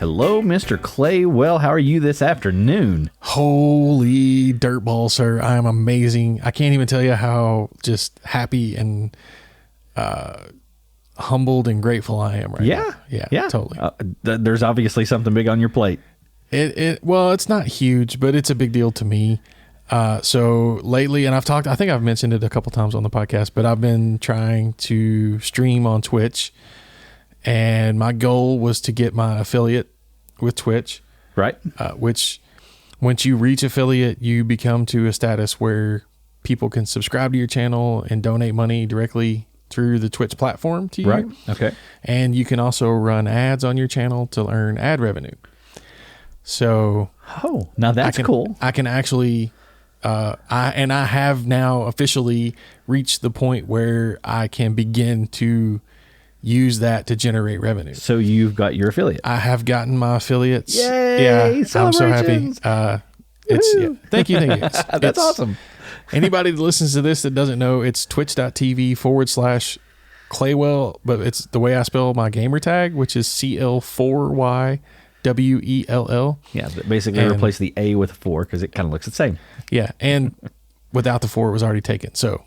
Hello, Mr. Clay. Well, how are you this afternoon? Holy dirtball, sir. I am amazing. I can't even tell you how just happy and humbled and grateful I am right now. Yeah, totally. There's obviously something big on your plate. Well, it's not huge, but it's a big deal to me. So lately, and I think I've mentioned it a couple times on the podcast, but I've been trying to stream on Twitch, and my goal was to get my affiliate with Twitch. Right. Which once you reach affiliate, you become to a status where people can subscribe to your channel and donate money directly through the Twitch platform to you. Right. Okay. And you can also run ads on your channel to earn ad revenue. So, now that's cool. I can actually, I have now officially reached the point where I can begin to use that to generate revenue. So you've got your affiliate. I have gotten my affiliates. Yay! Yeah, I'm so happy. Thank you. That's awesome. Anybody that listens to this that doesn't know, it's twitch.tv/Claywell, but it's the way I spell my gamer tag, which is CL4YWELL. Yeah, basically replace the A with a 4 because it kind of looks the same. Yeah, and without the 4, it was already taken. So,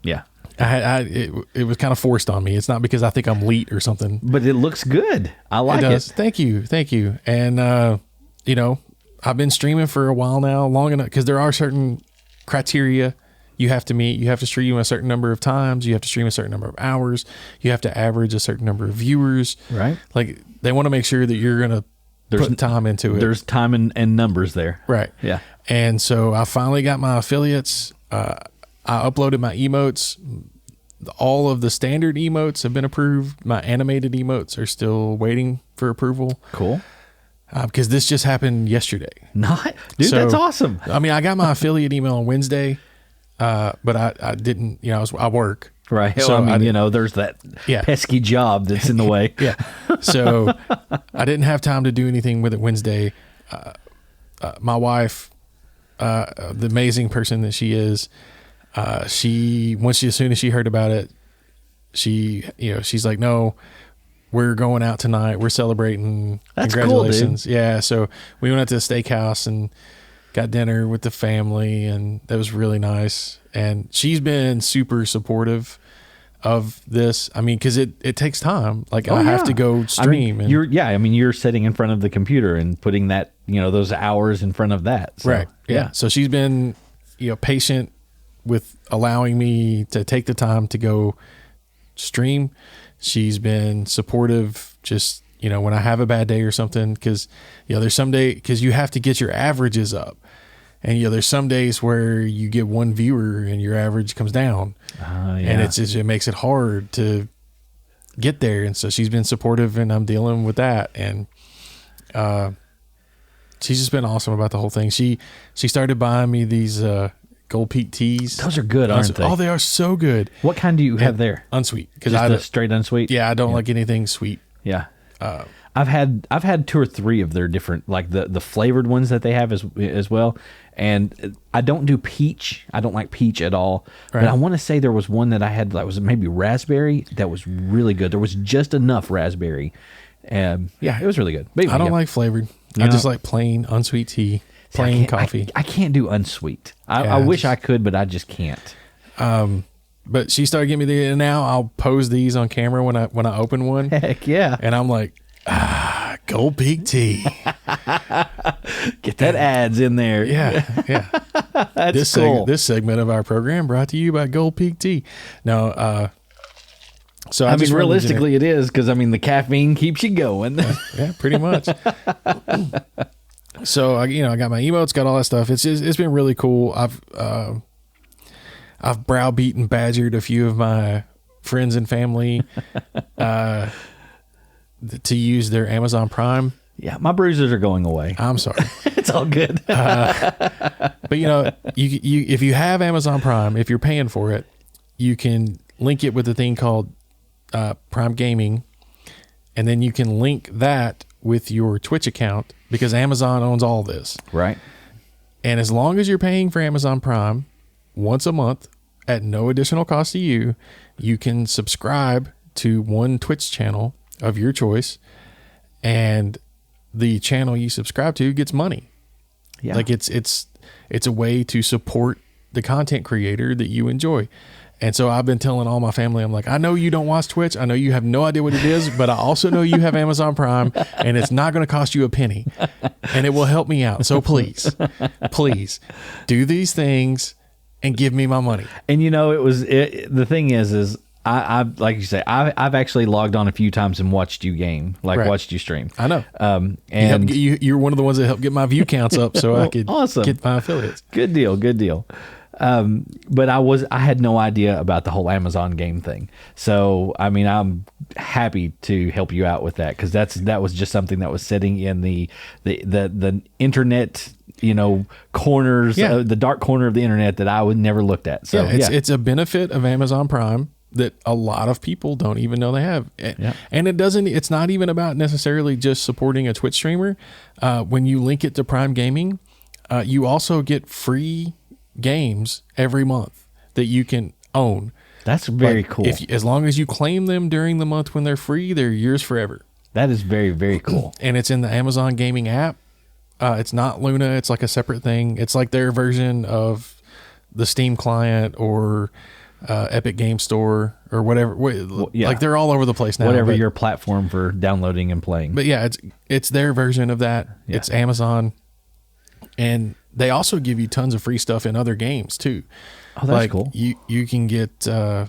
yeah. It was kind of forced on me. It's not because I think I'm elite or something. But it looks good. I like it. Thank you. And, I've been streaming for a while now, long enough, because there are certain criteria you have to meet. You have to stream a certain number of times. You have to stream a certain number of hours. You have to average a certain number of viewers. Right. Like, they want to make sure that you're going to put time into it. There's time and numbers there. Right. Yeah. And so I finally got my affiliates. I uploaded my emotes. All of the standard emotes have been approved. My animated emotes are still waiting for approval. Cool. Because this just happened yesterday. That's awesome. I mean, I got my affiliate email on Wednesday, but I didn't, I work. Right. So there's that pesky job that's in the way. Yeah. So I didn't have time to do anything with it Wednesday. My wife, the amazing person that she is, as soon as she heard about it, she's like, no, we're going out tonight. We're celebrating. That's Congratulations. Cool, dude. Yeah. So we went out to the steakhouse and got dinner with the family, and that was really nice. And she's been super supportive of this. I mean, cause it takes time. Like I have to go stream. You're sitting in front of the computer and putting that, those hours in front of that. So, right. Yeah. So she's been, patient with allowing me to take the time to go stream. She's been supportive just, when I have a bad day or something, because, there's some day, because you have to get your averages up. And, there's some days where you get one viewer and your average comes down. And it makes it hard to get there. And so she's been supportive, and I'm dealing with that. And she's just been awesome about the whole thing. She started buying me these Gold Peak teas. Those are good, aren't they? Oh, they are so good. What kind do you have there? Unsweet. Just a straight unsweet? Yeah, I don't like anything sweet. Yeah. I've had 2 or 3 of their different, like the flavored ones that they have as well. And I don't do peach. I don't like peach at all. Right. But I want to say there was one that I had that was maybe raspberry that was really good. There was just enough raspberry. It was really good. But anyway, I don't like flavored. I just like plain unsweet tea, plain coffee. I can't do unsweet. I wish I could, but I just can't. But she started getting me and now I'll pose these on camera when I open one. Heck yeah. And I'm like, Gold Peak tea. Get that ads in there. Yeah. That's cool. This segment of our program brought to you by Gold Peak tea. No, so I mean, realistically it is, because the caffeine keeps you going. Yeah, pretty much. So I got my emotes, got all that stuff. It's been really cool. I've browbeaten, badgered a few of my friends and family to use their Amazon Prime. Yeah, my bruises are going away. I'm sorry. It's all good. But you if you have Amazon Prime, if you're paying for it, you can link it with a thing called Prime Gaming, and then you can link that with your Twitch account, because Amazon owns all this. Right. And as long as you're paying for Amazon Prime once a month at no additional cost to you, you can subscribe to one Twitch channel of your choice. And the channel you subscribe to gets money. Yeah. Like it's a way to support the content creator that you enjoy. And so I've been telling all my family, I'm like, I know you don't watch Twitch. I know you have no idea what it is, but I also know you have Amazon Prime, and it's not going to cost you a penny, and it will help me out. So please do these things and give me my money. And the thing is I like you say, I've actually logged on a few times and watched you game, watched you stream. I know. And you're one of the ones that helped get my view counts up so I could get my affiliates. Good deal. But I had no idea about the whole Amazon game thing. So, I mean, I'm happy to help you out with that, because that was just something that was sitting in the internet, corners, the dark corner of the internet that I would never looked at. So it's a benefit of Amazon Prime that a lot of people don't even know they have. And it's not even about necessarily just supporting a Twitch streamer. When you link it to Prime Gaming, you also get free games every month that you can own. That's very cool. As long as you claim them during the month when they're free, they're yours forever. That is very, very cool. And it's in the Amazon Gaming app. It's not Luna. It's like a separate thing. It's like their version of the Steam client or Epic Game Store or whatever. Like they're all over the place now. Whatever your platform for downloading and playing. But yeah, it's their version of that. Yeah. It's Amazon. And they also give you tons of free stuff in other games too. Oh, that's cool. You can get, I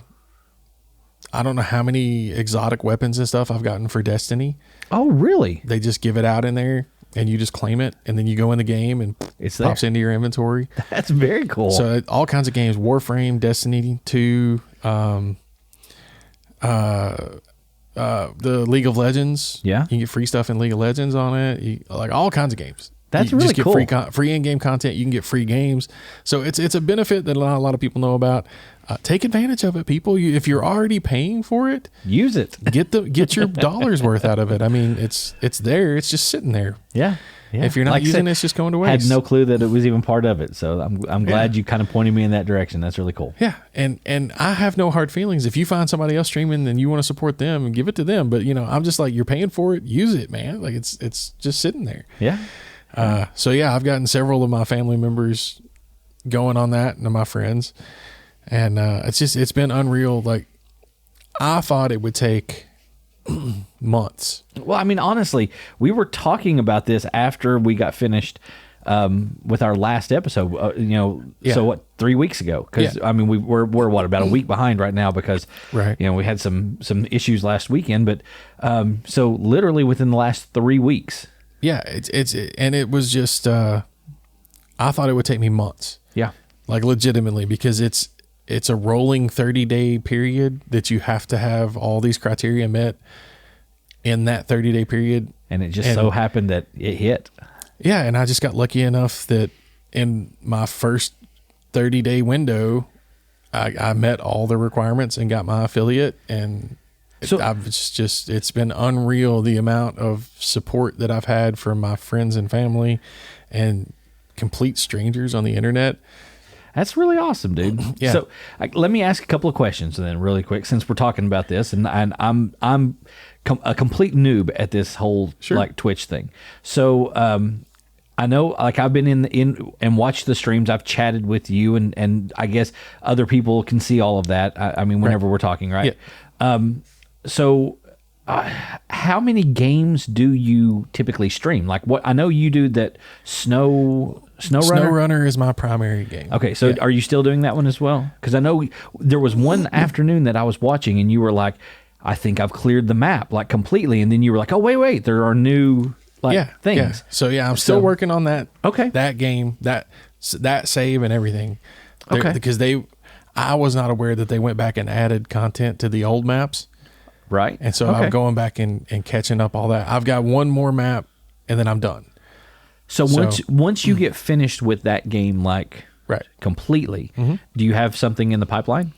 don't know how many exotic weapons and stuff I've gotten for Destiny. Oh, really? They just give it out in there and you just claim it, and then you go in the game and it pops into your inventory. That's very cool. So all kinds of games, Warframe, Destiny 2, the League of Legends. Yeah. You can get free stuff in League of Legends on it. Like all kinds of games. That's you really just cool. Get free in-game content. You can get free games. So it's a benefit that not a lot of people know about. Take advantage of it, people. If you're already paying for it, use it. Get your dollars worth out of it. I mean, it's there. It's just sitting there. Yeah. If you're not using it, it's just going to waste. I had no clue that it was even part of it. So I'm glad you kind of pointed me in that direction. That's really cool. Yeah. And I have no hard feelings. If you find somebody else streaming and you want to support them, give it to them. But I'm just like, you're paying for it. Use it, man. Like it's just sitting there. Yeah. So yeah, I've gotten several of my family members going on that, and my friends, and it's been unreal. Like I thought it would take months. Well, I mean, honestly, we were talking about this after we got finished with our last episode. So what, 3 weeks ago? Because I mean, we're what, about a week behind right now because we had some issues last weekend, but so literally within the last 3 weeks. Yeah, and it was just I thought it would take me months. Yeah. Like legitimately, because it's a rolling 30-day period that you have to have all these criteria met in that 30-day period. And it just so happened that it hit. Yeah, and I just got lucky enough that in my first 30-day window, I met all the requirements and got my affiliate, and so it's been unreal the amount of support that I've had from my friends and family and complete strangers on the internet. That's really awesome, dude. Yeah. So let me ask a couple of questions then really quick, since we're talking about this, and I'm a complete noob at this whole like Twitch thing. So I know, like, I've been in and watched the streams. I've chatted with you, and I guess other people can see all of that. I mean, whenever we're talking, right? Yeah. So how many games do you typically stream? Like, what I know you do that SnowRunner is my primary game. Okay, so are you still doing that one as well? Because I know there was one afternoon that I was watching, and you were like, I think I've cleared the map like completely, and then you were like, oh wait, there are new things. Yeah. So yeah, I'm still working on that. Okay, that game, that save and everything. Because I was not aware that they went back and added content to the old maps. Right. And so I'm going back and catching up all that. I've got one more map and then I'm done. So once you get finished with that game, like completely, do you have something in the pipeline?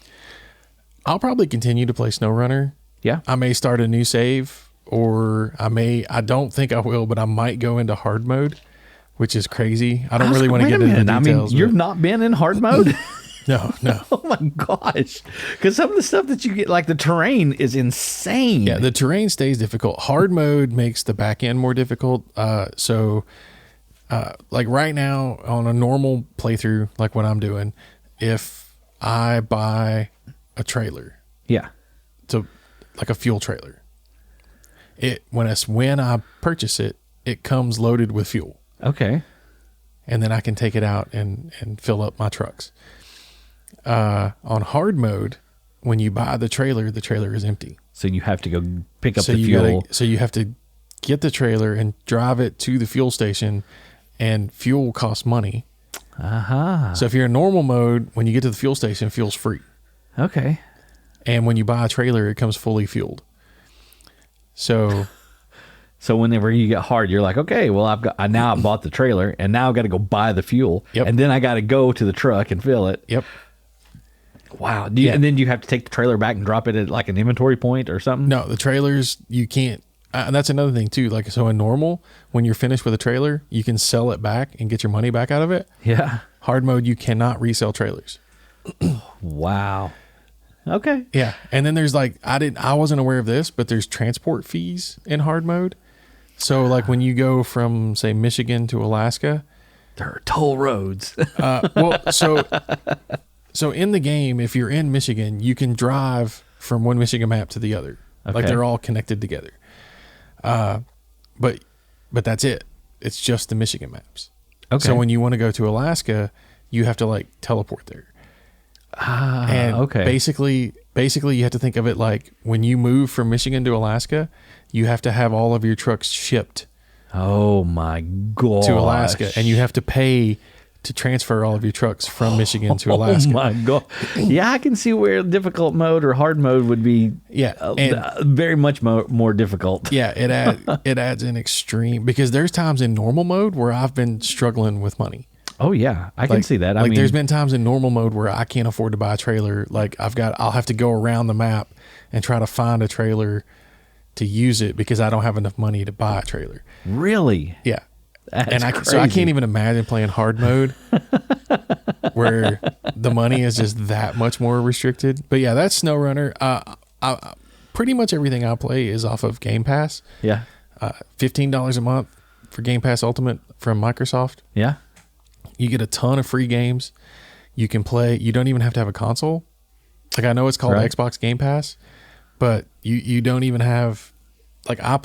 I'll probably continue to play SnowRunner. Yeah. I may start a new save, or I don't think I will, but I might go into hard mode, which is crazy. I don't really want to get into the details. I mean, you've not been in hard mode? No. Oh my gosh. Because some of the stuff that you get, like the terrain is insane. Yeah, the terrain stays difficult. Hard mode makes the back end more difficult. Like right now on a normal playthrough, like what I'm doing, if I buy a trailer, Yeah. so like a fuel trailer, when I purchase it, it comes loaded with fuel. Okay. And then I can take it out and fill up my trucks. On hard mode, when you buy the trailer is empty. So you have to go pick up the fuel. So you have to get the trailer and drive it to the fuel station, and fuel costs money. Aha. So if you're in normal mode, when you get to the fuel station, fuel's free. Okay. And when you buy a trailer, it comes fully fueled. So whenever you get hard, you're like, okay, well, I bought the trailer, and now I've got to go buy the fuel. Yep. And then I got to go to the truck and fill it. Yep. Wow. And then you have to take the trailer back and drop it at like an inventory point or something? No, the trailers, you can't. And that's another thing too. Like, so in normal, when you're finished with a trailer, you can sell it back and get your money back out of it. Yeah. Hard mode, you cannot resell trailers. Wow. Okay. Yeah. And then there's like, I wasn't aware of this, but there's transport fees in hard mode. So like when you go from say Michigan to Alaska, there are toll roads. So in the game, if you're in Michigan, you can drive from one Michigan map to the other. Okay. Like they're all connected together. But that's it. It's just the Michigan maps. Okay. So when you want to go to Alaska, you have to like teleport there. Okay. Basically you have to think of it like when you move from Michigan to Alaska, you have to have all of your trucks shipped. Oh my God. To Alaska, and you have to pay to transfer all of your trucks from Michigan to Alaska. Oh my God. Yeah, I can see where difficult mode or hard mode would be very much more difficult. Yeah, it adds an extreme, because there's times in normal mode where I've been struggling with money. Oh yeah, I can see that. I mean, there's been times in normal mode where I can't afford to buy a trailer. Like I'll have to go around the map and try to find a trailer to use it because I don't have enough money to buy a trailer. Really? Yeah. That's crazy. So I can't even imagine playing hard mode where the money is just that much more restricted. But yeah, that's SnowRunner. Pretty much everything I play is off of Game Pass. Yeah. $15 a month for Game Pass Ultimate from Microsoft. Yeah. You get a ton of free games. You can play. You don't even have to have a console. Like I know it's called Xbox Game Pass, but you don't even have. Like I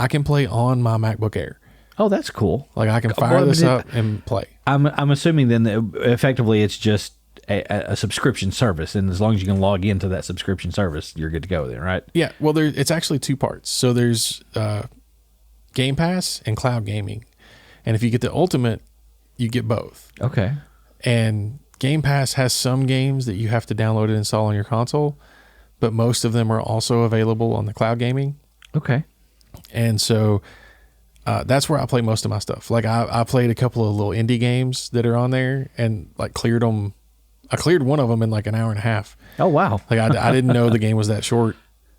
can play on my MacBook Air. Oh, that's cool. Like I can fire this up and play. I'm assuming then that effectively it's just a subscription service, and as long as you can log into that subscription service, you're good to go then, right? Yeah. Well, it's actually two parts. So there's Game Pass and cloud gaming, and if you get the Ultimate, you get both. Okay. And Game Pass has some games that you have to download and install on your console, but most of them are also available on the cloud gaming. Okay. And so that's where I play most of my stuff. Like I played a couple of little indie games that are on there and like cleared them. I cleared one of them in like an hour and a half. Oh, wow. Like I didn't know the game was that short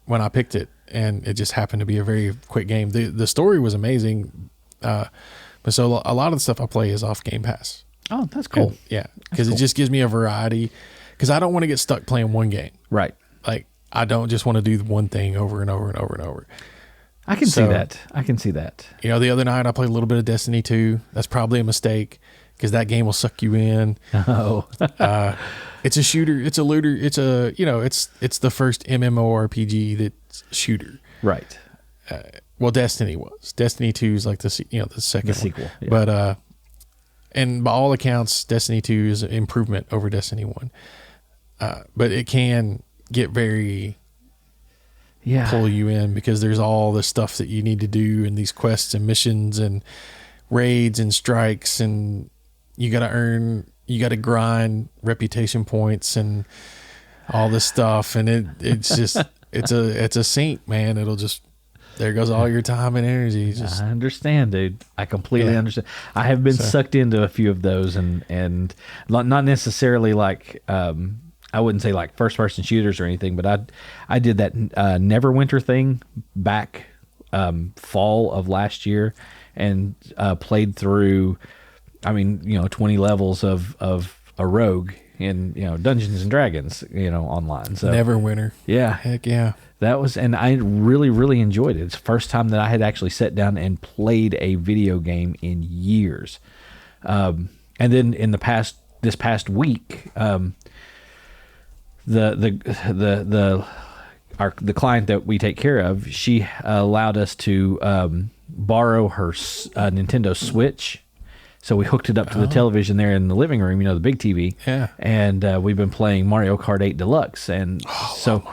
when I picked it, and it just happened to be a very quick game. The story was amazing. But so a lot of the stuff I play is off Game Pass. Oh, that's cool. And, yeah. Because it just gives me a variety, because I don't want to get stuck playing one game. Right. Like I don't just want to do one thing over and over and over and over. I can see that. I can see that. You know, the other night I played a little bit of Destiny 2. That's probably a mistake because that game will suck you in. Oh. It's a shooter. It's a looter. It's the first MMORPG that's shooter. Right. Well, Destiny was. Destiny 2 is like the second sequel. Yeah. But and by all accounts, Destiny 2 is an improvement over Destiny 1. But it can get very pull you in because there's all the stuff that you need to do and these quests and missions and raids and strikes, and you got to grind reputation points and all this stuff, and it's just it's a sink, man. It'll just, there goes all your time and energy. I understand, dude. I completely understand. I have been sucked into a few of those, and not necessarily like I wouldn't say like first person shooters or anything, but I did that Neverwinter thing back fall of last year, and played through 20 levels of a rogue, in Dungeons and Dragons online. So Neverwinter. yeah, Heck yeah. that was, and I really, really enjoyed it. It's the first time that I had actually sat down and played a video game in years. And then in this past week, the client that we take care of, she allowed us to borrow her Nintendo Switch. So we hooked it up to the television there in the living room, the big TV. Yeah. And we've been playing Mario Kart 8 Deluxe. And so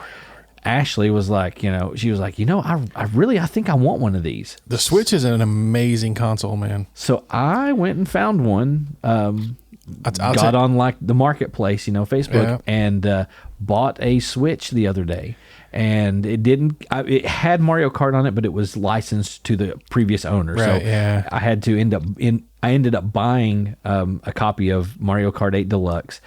Ashley was like, she was like, I think I want one of these. The Switch is an amazing console, man. So I went and found one. Got on like the marketplace, Facebook, and bought a Switch the other day. And it had Mario Kart on it, but it was licensed to the previous owner. Right, so I had to I ended up buying a copy of Mario Kart 8 Deluxe,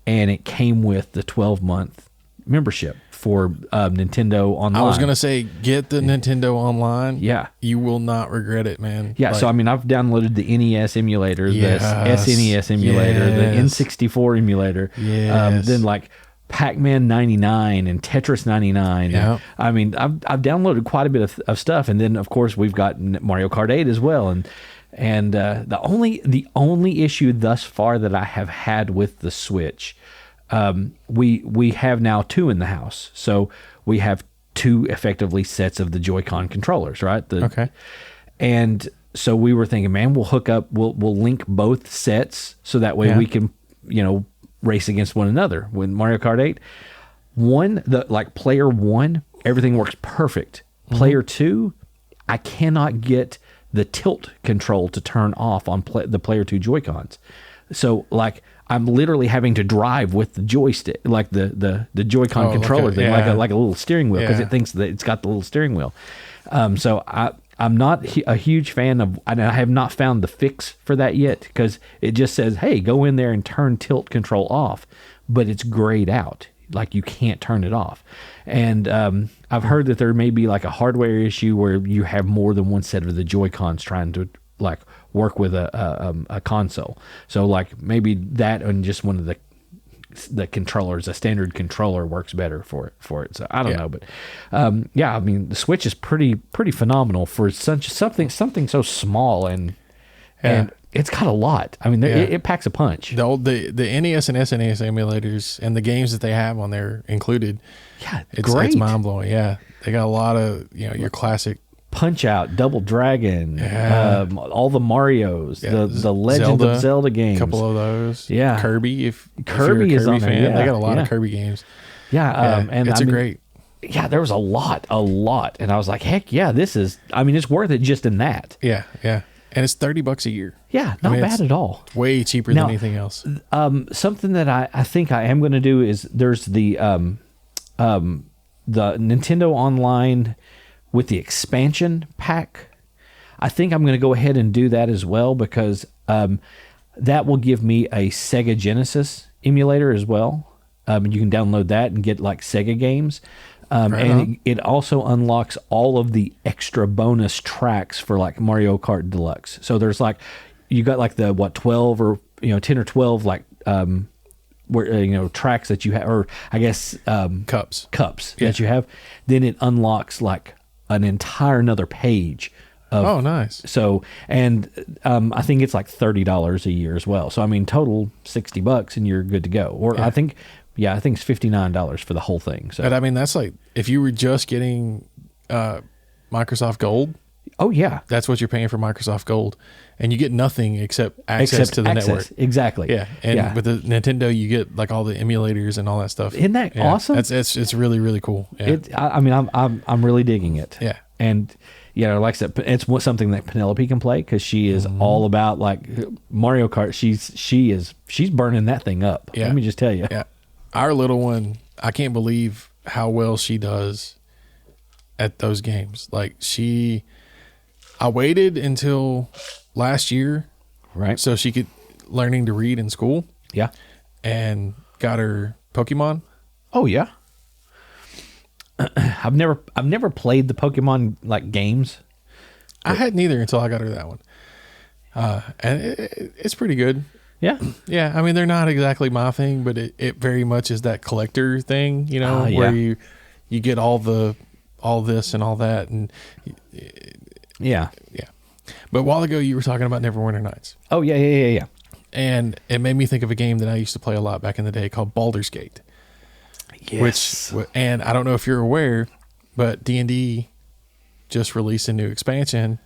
and it came with the 12-month membership for Nintendo Online. I was going to say, get the Nintendo Online. Yeah. You will not regret it, man. Yeah, so I've downloaded the NES emulator, the SNES emulator, the N64 emulator. Yes. Then like Pac-Man 99 and Tetris 99. Yeah. I've downloaded quite a bit of stuff, and then of course we've got Mario Kart 8 as well. And the only issue thus far that I have had with the Switch, we have now 2 in the house, so we have 2 effectively sets of the Joy-Con controllers, right? Okay. And so we were thinking, man, we'll link both sets so that way we can race against one another. With Mario Kart 8, player 1, everything works perfect. Player 2, I cannot get the tilt control to turn off on the player 2 Joy-Cons. So I'm literally having to drive with the joystick, like the Joy-Con controller thing, like a little steering wheel, because it thinks that it's got the little steering wheel. So I'm not a huge fan of, and I have not found the fix for that yet, because it just says, hey, go in there and turn tilt control off, but it's grayed out. Like you can't turn it off. And I've heard that there may be like a hardware issue where you have more than one set of the Joy-Cons trying to work with a console. So maybe that and just one of the controllers, a standard controller, works better for it. So I don't know, but the Switch is pretty phenomenal for something so small, and it's got a lot. It packs a punch. The NES and SNES emulators and the games that they have on there included. Yeah, great. It's mind blowing. Yeah, they got a lot of your classic. Punch Out, Double Dragon, all the Marios, the Legend of Zelda games. A couple of those. Yeah. Kirby, if Kirby you're a is Kirby on fan, there. they got a lot of Kirby games. Yeah, and it's great. Yeah, there was a lot. And I was like, heck yeah, this is, it's worth it just in that. Yeah. And it's $30 a year. Yeah, not bad at all. Way cheaper than anything else. Something that I think I am going to do is there's the Nintendo Online with the expansion pack. I think I'm going to go ahead and do that as well, because that will give me a Sega Genesis emulator as well. You can download that and get Sega games. And it also unlocks all of the extra bonus tracks for Mario Kart Deluxe. So there's you got the 12 or 10 or 12 where tracks that you have, or I guess cups that you have. Then it unlocks an entire another page of, nice. So, and I think it's $30 a year as well. So total $60 and you're good to go. Or I think it's $59 for the whole thing. So, but that's if you were just getting Microsoft Gold. Oh yeah, that's what you're paying for Microsoft Gold, and you get nothing except access to the network. Exactly. Yeah, and with the Nintendo, you get all the emulators and all that stuff. Isn't that awesome? It's really, really cool. Yeah. I'm really digging it. Yeah, and like I said, it's something that Penelope can play, because she is all about Mario Kart. She's burning that thing up. Yeah. Let me just tell you. Yeah, our little one, I can't believe how well she does at those games. I waited until last year, right? So she could learning to read in school. Yeah, and got her Pokemon. Oh yeah. I've never played the Pokemon games. I hadn't either until I got her that one, and it's pretty good. Yeah. Yeah, I mean, they're not exactly my thing, but it very much is that collector thing, you know, Yeah. where you get all this and all that. And Yeah. But a while ago, you were talking about Neverwinter Nights. Oh, yeah. And it made me think of a game that I used to play a lot back in the day called Baldur's Gate. Yes. And I don't know if you're aware, but D&D just released a new expansion.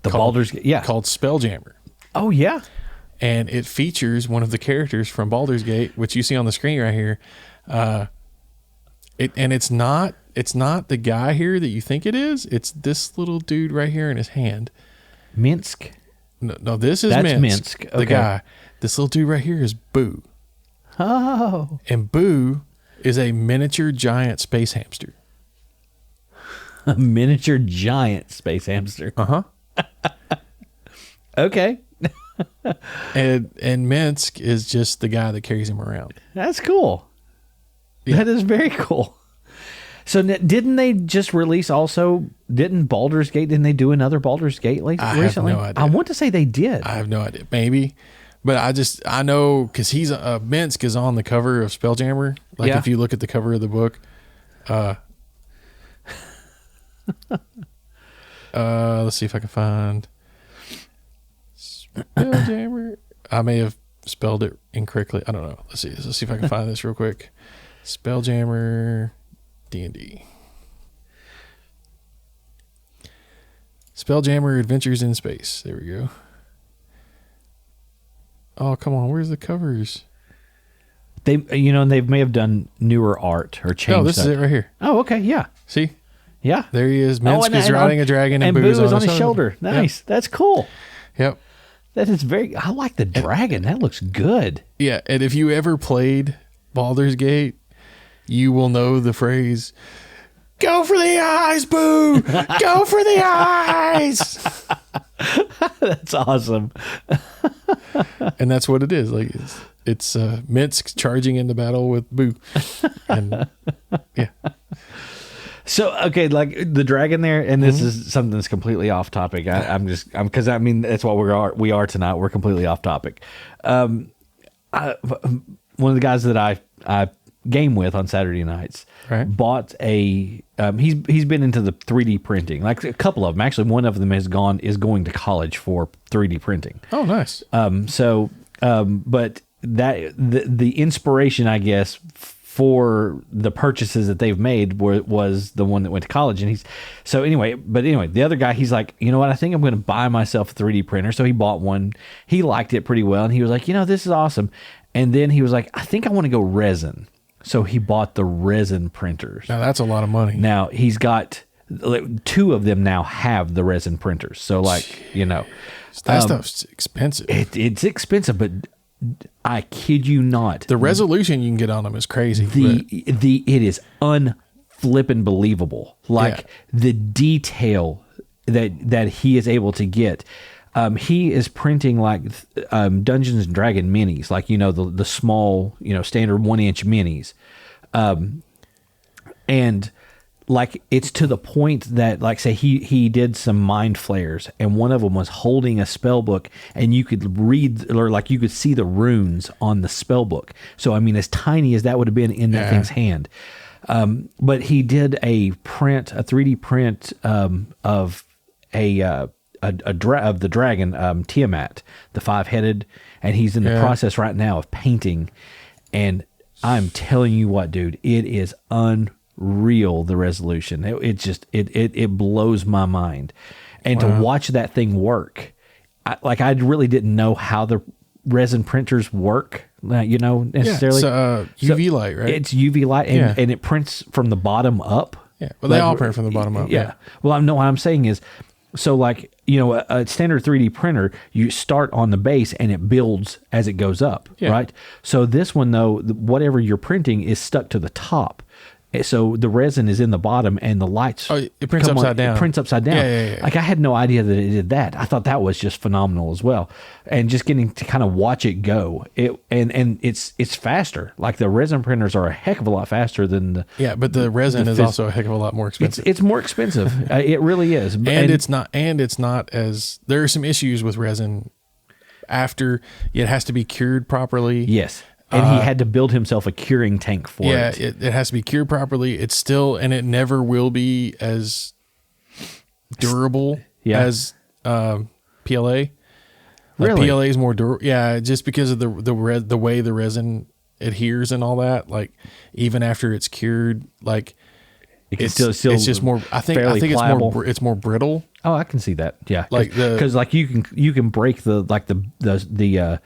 Baldur's Gate, yeah. Called Spelljammer. Oh, yeah. And it features one of the characters from Baldur's Gate, which you see on the screen right here. It's not the guy here that you think it is. It's this little dude right here in his hand. Minsk? No, this is That's Minsk. Minsk. Okay. The guy. This little dude right here is Boo. Oh. And Boo is a miniature giant space hamster. A miniature giant space hamster. Uh-huh. Okay. And Minsk is just the guy that carries him around. That's cool. Yeah. That is very cool. So didn't they just release also, didn't they do another Baldur's Gate recently? I have no idea. I want to say they did. I have no idea. Maybe. But I know because Minsk is on the cover of Spelljammer. Like if you look at the cover of the book, let's see if I can find Spelljammer. I may have spelled it incorrectly. I don't know. Let's see if I can find this real quick. Spelljammer D&D. Spelljammer Adventures in Space. There we go. Oh, come on. Where's the covers? They may have done newer art or changed. No, this is it right here. Oh, okay. Yeah. See? Yeah. There he is. Minsk is riding a dragon and Boo is on his shoulder. Nice. Yep. That's cool. Yep. That is I like the dragon. That looks good. Yeah. And if you ever played Baldur's Gate, you will know the phrase, "Go for the eyes, Boo! Go for the eyes!" That's awesome. And that's what it is. Like it's Minsk charging into battle with Boo. And yeah. So, okay, like the dragon there, and this is something that's completely off topic. Because that's what we are tonight. We're completely off topic. One of the guys that I game with on Saturday nights bought a. He's been into the 3D printing, like a couple of them. Actually, one of them is going to college for 3D printing. Oh, nice. But that the inspiration, I guess, for the purchases that they've made was the one that went to college. And the other guy, he's like, you know what? I think I'm going to buy myself a 3D printer. So he bought one. He liked it pretty well. And he was like, this is awesome. And then he was like, I think I want to go resin. So he bought the resin printers. Now that's a lot of money. Now he's got 2 of them now have the resin printers. So that stuff's expensive. It's expensive, but I kid you not. The resolution you can get on them is crazy. It is unflippin' believable. The detail that he is able to get. He is printing Dungeons and Dragon minis, the small, standard 1-inch minis. And it's to the point that say he did some mind flares, and one of them was holding a spell book, and you could read, or you could see the runes on the spell book. So, as tiny as that would have been in that thing's hand. But he did a 3D print of of the dragon, Tiamat, the 5-headed, and he's in the process right now of painting. And I'm telling you what, dude, it is unreal, the resolution. It blows my mind. And to watch that thing work, I really didn't know how the resin printers work, necessarily. Yeah, it's UV light, right? It's UV light, and it prints from the bottom up. Yeah, well, they all print from the bottom up. Yeah. Well, what I'm saying is, so a standard 3D printer, you start on the base and it builds as it goes up, right? So this one, though, whatever you're printing is stuck to the top. So the resin is in the bottom and the lights. Oh, it prints upside down. It prints upside down. Yeah. I had no idea that it did that. I thought that was just phenomenal as well. And just getting to kind of watch it go. And it's faster. The resin printers are a heck of a lot faster than the. Yeah, but the resin is also a heck of a lot more expensive. It's more expensive. It really is. And it's not as, there are some issues with resin. after it has to be cured properly. Yes. And he had to build himself a curing tank for it. Yeah, it has to be cured properly. It's still, and it never will be as durable as PLA. Like Really? PLA is more durable. Yeah, just because of the way the resin adheres and all that. Like even after it's cured, like it's just more. I think it's more brittle. Oh, I can see that. Yeah, like because like you can break the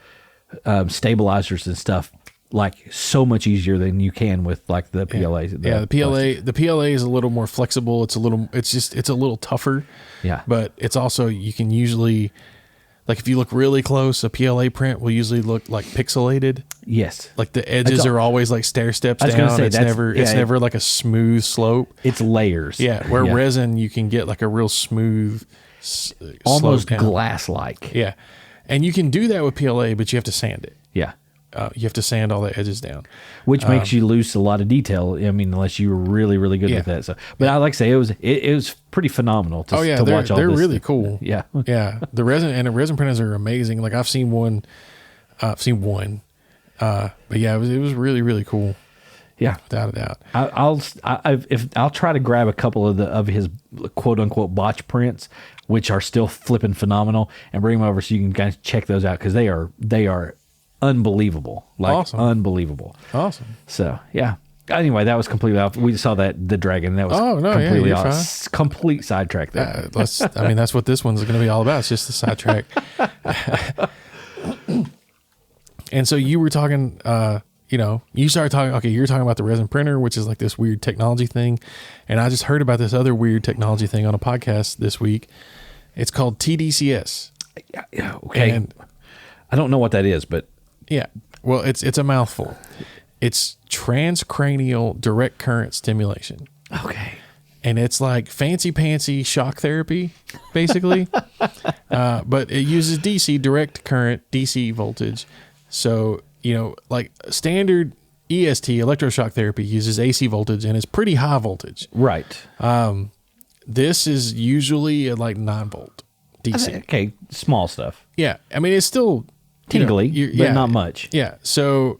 stabilizers and stuff like so much easier than you can with like the PLA. The PLA is a little more flexible. It's a little tougher. Yeah, but it's also, you can usually, like if you look really close, a PLA print will usually look like pixelated. Yes, like the edges are always like stair steps down. It's never like a smooth slope. It's layers. Yeah, where resin you can get like a real smooth, almost glass like. Yeah, and you can do that with PLA, but you have to sand it. Yeah. You have to sand all the edges down, which makes you lose a lot of detail. I mean, unless you were really, really good with that. So, but I like to say it was pretty phenomenal to watch all this. They're really cool. Yeah, yeah. The resin printers are amazing. Like I've seen one, but yeah, it was really, really cool. Yeah, without a doubt. I'll try to grab a couple of his quote unquote botch prints, which are still flipping phenomenal, and bring them over so you can guys check those out because they are unbelievable. Like awesome. Unbelievable. Awesome. So yeah. Anyway, that was completely off. We saw the dragon. That was completely off. Complete sidetrack there. That's what this one's going to be all about. It's just a sidetrack. And so you were talking, you started talking, okay, you're talking about the resin printer, which is like this weird technology thing. And I just heard about this other weird technology thing on a podcast this week. It's called TDCS. Yeah, okay. And I don't know what that is, but yeah, well, it's a mouthful. It's transcranial direct current stimulation. Okay. And it's like fancy pantsy shock therapy, basically. But it uses DC, direct current, DC voltage. So, like standard EST, electroshock therapy, uses AC voltage and it's pretty high voltage. Right. This is usually at like 9 volt DC. Okay. Small stuff. Yeah. I mean, it's still tingly, but not much. Yeah. So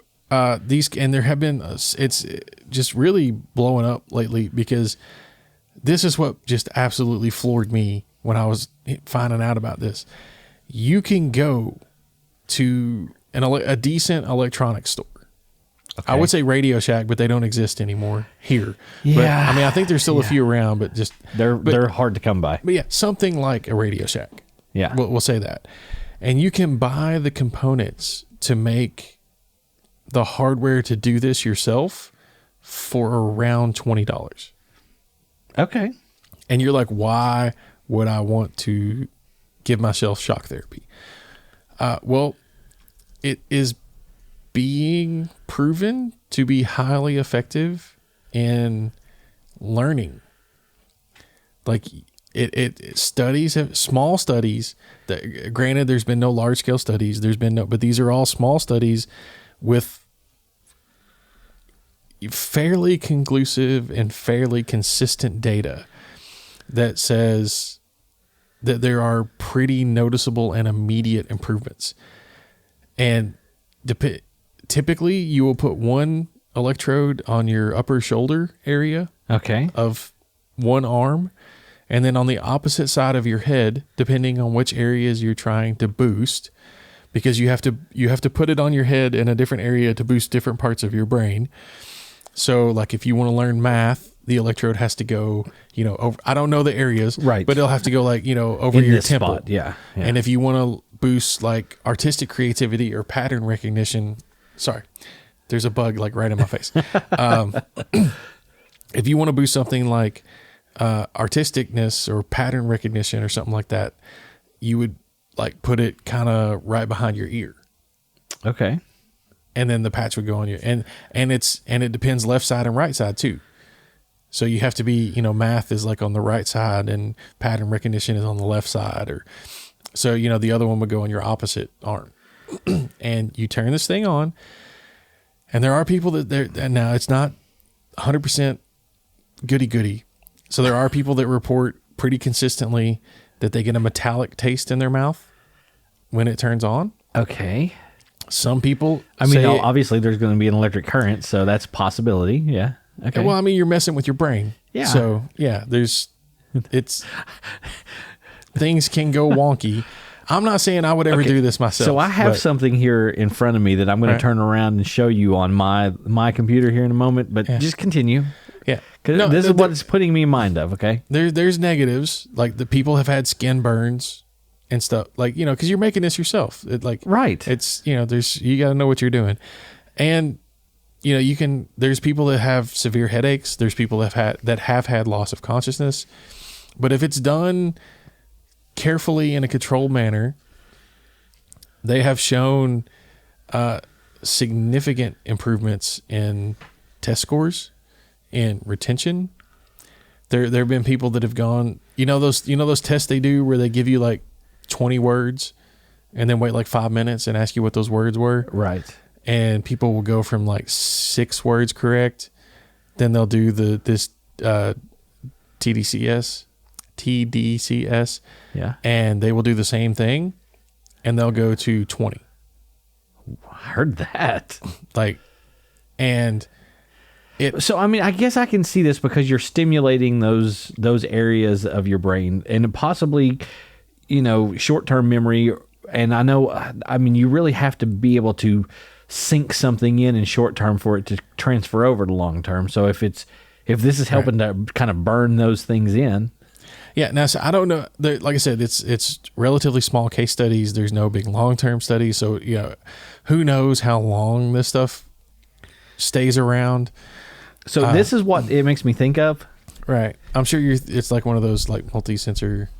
these, and there have been, it's just really blowing up lately because this is what just absolutely floored me when I was finding out about this. You can go to a decent electronics store. Okay. I would say Radio Shack, but they don't exist anymore here. Yeah. But, I mean, I think there's still a few around, but just they're hard to come by. But yeah, something like a Radio Shack. Yeah. We'll say that. And you can buy the components to make the hardware to do this yourself for around $20. Okay. And you're like, why would I want to give myself shock therapy? Well, it is being proven to be highly effective in learning. Like small studies that, granted, there's been no large scale studies. But these are all small studies with fairly conclusive and fairly consistent data that says that there are pretty noticeable and immediate improvements. And typically you will put one electrode on your upper shoulder area of one arm, and then on the opposite side of your head, depending on which areas you're trying to boost, because you have to put it on your head in a different area to boost different parts of your brain. So like if you want to learn math, the electrode has to go, over, I don't know the areas, right, but it'll have to go like, over in your this temple. Spot. Yeah. And if you want to boost like artistic creativity or pattern recognition, sorry, there's a bug like right in my face. If you want to boost something like artisticness or pattern recognition or something like that, you would like put it kind of right behind your ear. Okay. And then the patch would go on you. And it depends left side and right side too. So you have to be, math is like on the right side and pattern recognition is on the left side, or so, the other one would go on your opposite arm. And you turn this thing on, and there are people and now it's not 100% goody. So there are people that report pretty consistently that they get a metallic taste in their mouth when it turns on. Okay. Some people, I mean, obviously there's going to be an electric current, so that's a possibility. Yeah. Okay. Well, I mean, you're messing with your brain. Yeah. So yeah, things can go wonky. I'm not saying I would ever do this myself. So I have something here in front of me that I'm going to turn around and show you on my computer here in a moment, but just continue. Yeah. Because this is what it's putting me in mind of, okay? There's negatives, like the people have had skin burns and stuff, like, because you're making this yourself. Right. It's, you got to know what you're doing. And, there's people that have severe headaches. There's people that have had loss of consciousness. But if it's done carefully in a controlled manner, they have shown significant improvements in test scores and retention. There have been people that have gone, those tests they do where they give you like 20 words and then wait like 5 minutes and ask you what those words were. Right. And people will go from like 6 words correct. Then they'll do this TDCS. Yeah. And they will do the same thing and they'll go to 20. I heard that. So I mean, I guess I can see this because you're stimulating those areas of your brain and possibly, short-term memory. And I mean, you really have to be able to sink something in short term for it to transfer over to long term. So if this is helping to kind of burn those things in. Yeah. Now, so I don't know. Like I said, it's relatively small case studies. There's no big long-term studies. So, who knows how long this stuff stays around. So this is what it makes me think of. Right. I'm sure it's like one of those like multi-sensor.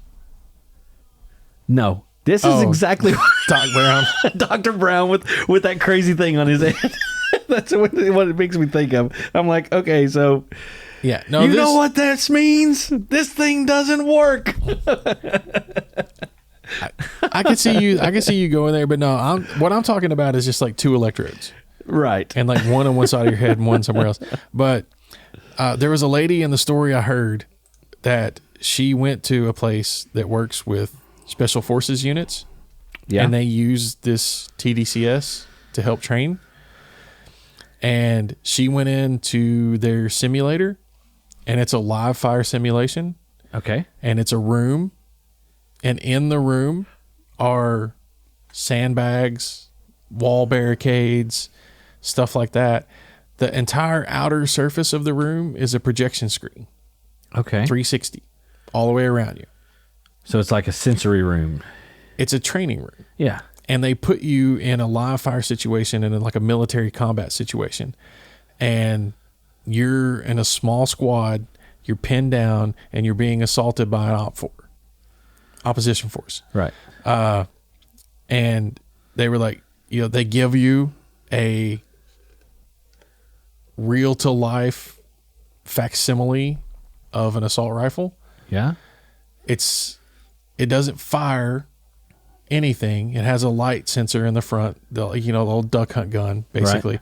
No, this is exactly Doc Brown. Dr. Brown with that crazy thing on his head. That's what it makes me think of. I'm like, okay, so yeah, no, you know what this means? This thing doesn't work. I can see you going there, but no, what I'm talking about is just like 2 electrodes. Right. And like one on one side of your head and one somewhere else. But there was a lady in the story I heard that she went to a place that works with special forces units. Yeah. And they use this TDCS to help train. And she went into their simulator and it's a live fire simulation. Okay. And it's a room. And in the room are sandbags, wall barricades, stuff like that. The entire outer surface of the room is a projection screen. Okay. 360 all the way around you. So it's like a sensory room. It's a training room. Yeah. And they put you in a live fire situation and in like a military combat situation. And you're in a small squad, you're pinned down and you're being assaulted by an opposition force. Right. And they were like, they give you a real to life facsimile of an assault rifle. Yeah. It doesn't fire anything. It has a light sensor in the front, the old duck hunt gun, basically.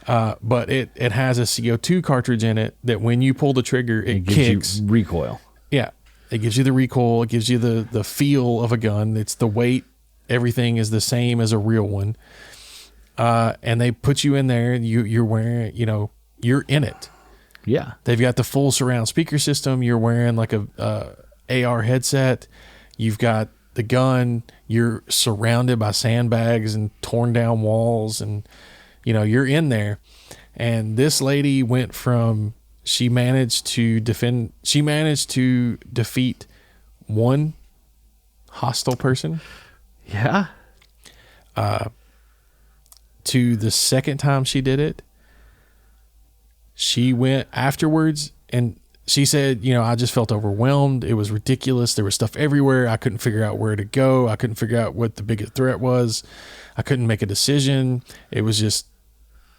Right. But it has a CO2 cartridge in it that when you pull the trigger, it kicks. You recoil. Yeah. It gives you the recoil. It gives you the feel of a gun. It's the weight. Everything is the same as a real one. And they put you in there and you're wearing, you're in it. Yeah. They've got the full surround speaker system. You're wearing like a AR headset. You've got the gun. You're surrounded by sandbags and torn down walls and, you're in there. And this lady went from, she managed to defeat one hostile person. Yeah. To the second time she did it, she went afterwards and she said, I just felt overwhelmed. It was ridiculous. There was stuff everywhere. I couldn't figure out where to go. I couldn't figure out what the biggest threat was. I couldn't make a decision. It was just,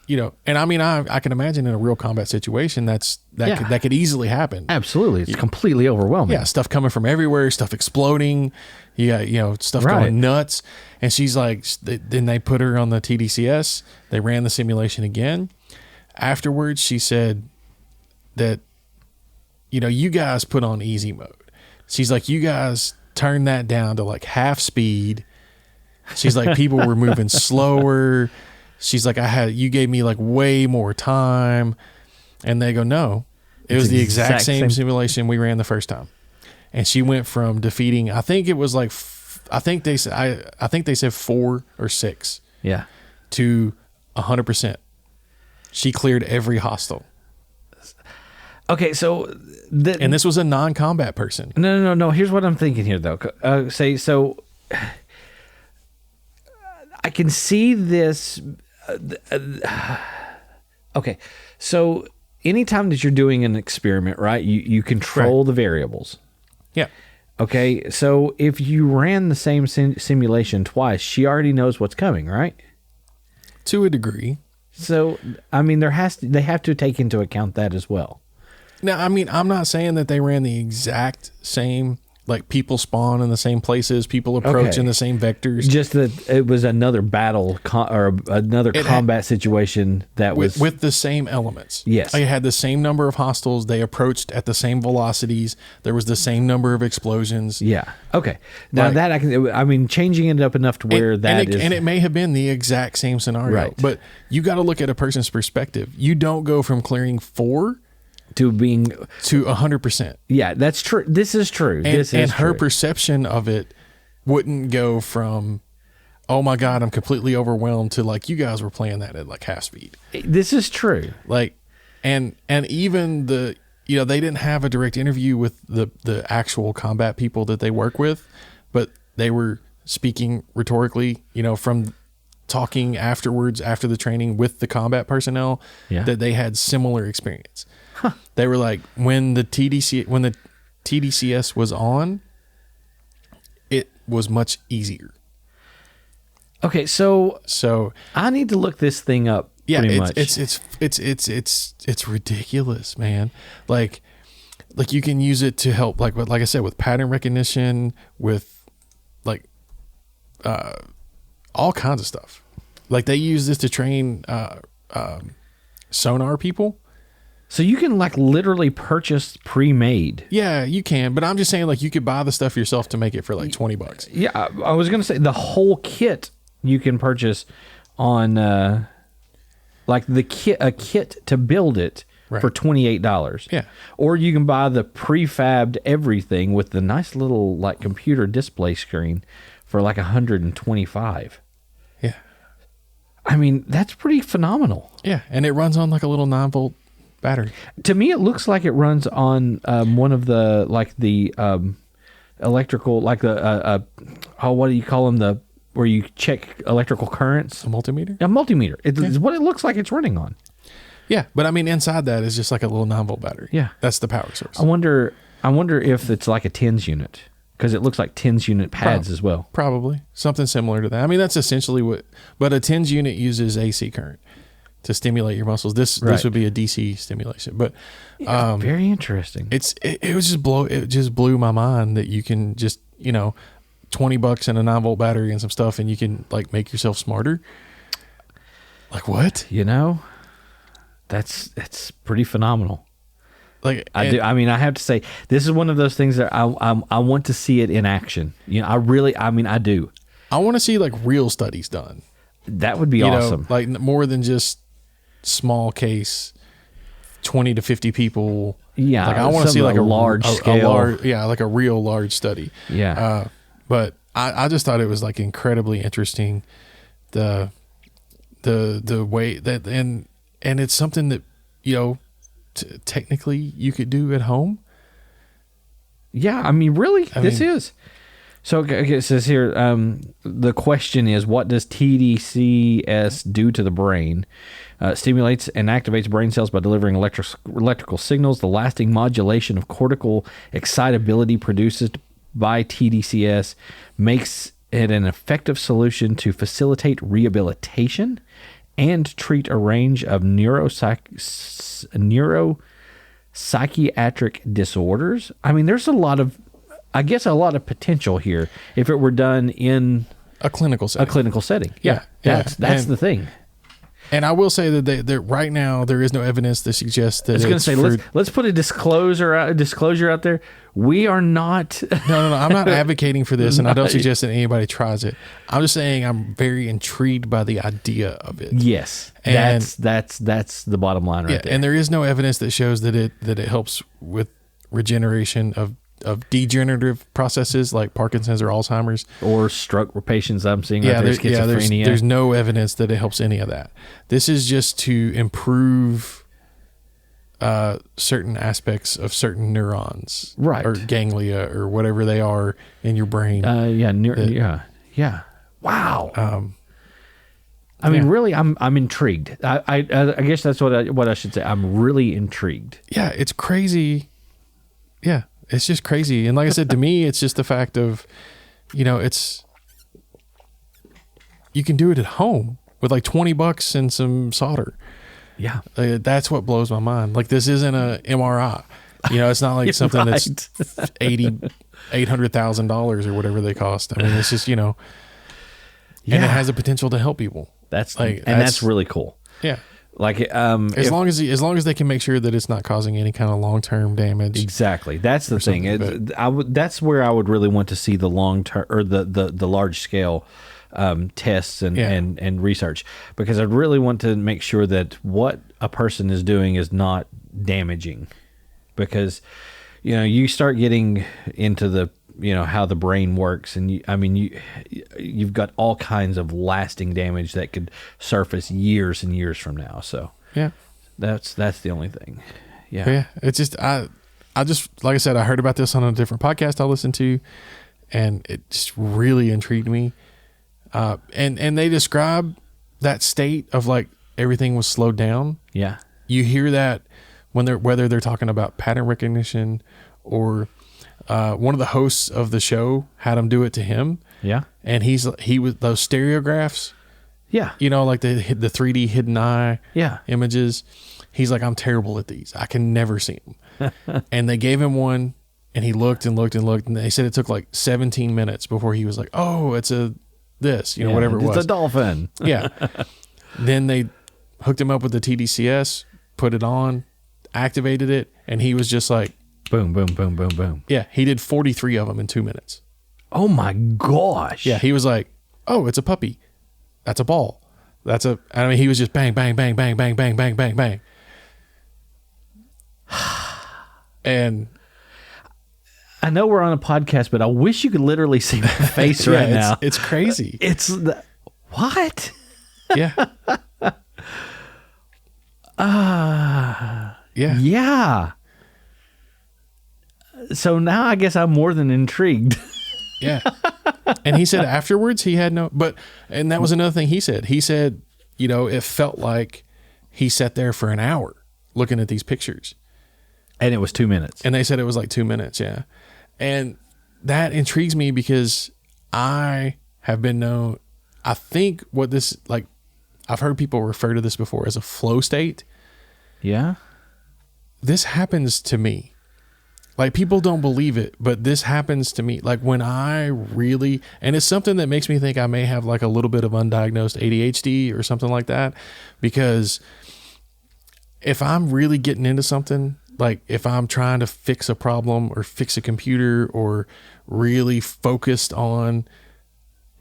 and I mean, I can imagine in a real combat situation, that could easily happen. Absolutely. It's completely overwhelming. Yeah. Stuff coming from everywhere, stuff exploding. Yeah. Stuff going nuts. And she's like, then they put her on the TDCS. They ran the simulation again. Afterwards, she said that, you guys put on easy mode. She's like, you guys turn that down to like half speed She's like, people were moving slower. She's like, you gave me like way more time. And they go, no, it was the exact same simulation we ran the first time. And she went from defeating, I think it was like, I think they said 4 or 6. Yeah. To 100%. She cleared every hostile. Okay, so and this was a non-combat person. No. Here's what I'm thinking here, though. I can see this. Okay, so anytime that you're doing an experiment, right? You control the variables. Yeah. Okay, so if you ran the same simulation twice, she already knows what's coming, right? To a degree. So, I mean, they have to take into account that as well. Now, I mean, I'm not saying that they ran the exact same, like people spawn in the same places, people approach in the same vectors. Just that it was another battle or another combat situation that was with the same elements. Yes, it had the same number of hostiles. They approached at the same velocities. There was the same number of explosions. Yeah. Okay. Now that I mean, changing it up enough to where and it may have been the exact same scenario, right? But you got to look at a person's perspective. You don't go from clearing 4 to being to 100%. Yeah, that's true. This is true. And her perception of it wouldn't go from, oh my God, I'm completely overwhelmed, to like, you guys were playing that at like half speed. This is true. Like, and even they didn't have a direct interview with the actual combat people that they work with, but they were speaking rhetorically, from talking afterwards, after the training with the combat personnel, that they had similar experience. Huh. They were like, when the TDCS was on, it was much easier. Okay, so I need to look this thing up. Yeah, pretty much. It's ridiculous, man. Like you can use it to help, like I said, with pattern recognition, with like all kinds of stuff. Like they use this to train sonar people. So you can like literally purchase pre-made. Yeah, you can. But I'm just saying, like, you could buy the stuff yourself to make it for like $20. Yeah, I was going to say the whole kit you can purchase on like a kit to build it for $28. Yeah. Or you can buy the prefabbed everything with the nice little like computer display screen for like $125. Yeah. I mean, that's pretty phenomenal. Yeah, and it runs on like a little 9-volt battery. To me, it looks like it runs on one of the electrical, like the what do you call them? Where you check electrical currents. A multimeter. A multimeter. It's what it looks like it's running on. Yeah, but I mean, inside that is just like a little 9-volt battery. Yeah, that's the power source. I wonder if it's like a TENS unit, because it looks like TENS unit pads as well. Probably something similar to that. I mean, that's essentially but a TENS unit uses AC current to stimulate your muscles. This would be a DC stimulation, but very interesting. It just blew my mind that you can just $20 and a 9-volt battery and some stuff, and you can like make yourself smarter. Like what? That's pretty phenomenal. Like I have to say, this is one of those things that I want to see it in action. I do. I want to see like real studies done. That would be awesome. Like more than just small case, 20 to 50 people. Yeah, like I want to see like a large scale. Like a real large study. Yeah. But I just thought it was like incredibly interesting, the way that and it's something that technically you could do at home. Yeah, I mean, really, this is. So it says here, the question is, what does TDCS do to the brain? Stimulates and activates brain cells by delivering electrical signals. The lasting modulation of cortical excitability produced by TDCS makes it an effective solution to facilitate rehabilitation and treat a range of neuropsychiatric disorders. I mean, there's a lot of potential here if it were done in a clinical setting. Yeah. That's the thing. And I will say that right now there is no evidence to suggest that. I was going to say let's put a disclosure out there. We are not. No. I'm not advocating for this, and I don't suggest that anybody tries it. I'm just saying I'm very intrigued by the idea of it. Yes, and that's the bottom line right there. And there is no evidence that shows that it helps with regeneration of degenerative processes like Parkinson's or Alzheimer's or stroke patients I'm seeing right there, schizophrenia. There's no evidence that it helps any of that. This is just to improve certain aspects of certain neurons, right, or ganglia or whatever they are in your brain. Yeah. Wow. I mean, really, I'm intrigued. I guess that's what I should say. I'm really intrigued. Yeah, it's crazy. Yeah. It's just crazy. And like I said, to me, it's just the fact of, you can do it at home with like $20 and some solder. Yeah. That's what blows my mind. Like, this isn't a MRI, it's not like something right. that's $800,000 or whatever they cost. I mean, it's just, and it has the potential to help people. That's really cool. Yeah. Like, as long as they can make sure that it's not causing any kind of long-term damage. Exactly. That's the thing. That's where I would really want to see the long-term or the large scale tests and research, because I'd really want to make sure that what a person is doing is not damaging, because, you start getting into the, how the brain works, and you've got all kinds of lasting damage that could surface years and years from now. So yeah, that's the only thing. Yeah. It's just, I just, like I said, I heard about this on a different podcast I listened to, and it just really intrigued me. And they describe that state of like everything was slowed down. Yeah. You hear that whether they're talking about pattern recognition or, one of the hosts of the show had him do it to him. Yeah. And he was those stereographs. Yeah. Like the 3D hidden eye images. He's like, I'm terrible at these. I can never see them. And they gave him one, and he looked and looked and looked, and they said it took like 17 minutes before he was like, oh, it's whatever it was. It's a dolphin. Yeah. Then they hooked him up with the TDCS, put it on, activated it, and he was just like, boom, boom, boom, boom, boom. Yeah, he did 43 of them in 2 minutes. Oh my gosh. Yeah, he was like, oh, it's a puppy. That's a ball. He was just bang, bang, bang, bang, bang, bang, bang, bang, bang. And I know we're on a podcast, but I wish you could literally see my face right now. It's crazy. What? Yeah. Yeah. Yeah. So now I guess I'm more than intrigued. Yeah. And he said afterwards he had and that was another thing he said. He said, it felt like he sat there for an hour looking at these pictures. And it was 2 minutes. And they said it was like 2 minutes. Yeah. And that intrigues me because I have been known, I think what this, like, I've heard people refer to this before as a flow state. Yeah. This happens to me. Like, people don't believe it, but this happens to me. Like, when I really, and it's something that makes me think I may have like a little bit of undiagnosed ADHD or something like that, because if I'm really getting into something, like if I'm trying to fix a problem or fix a computer or really focused on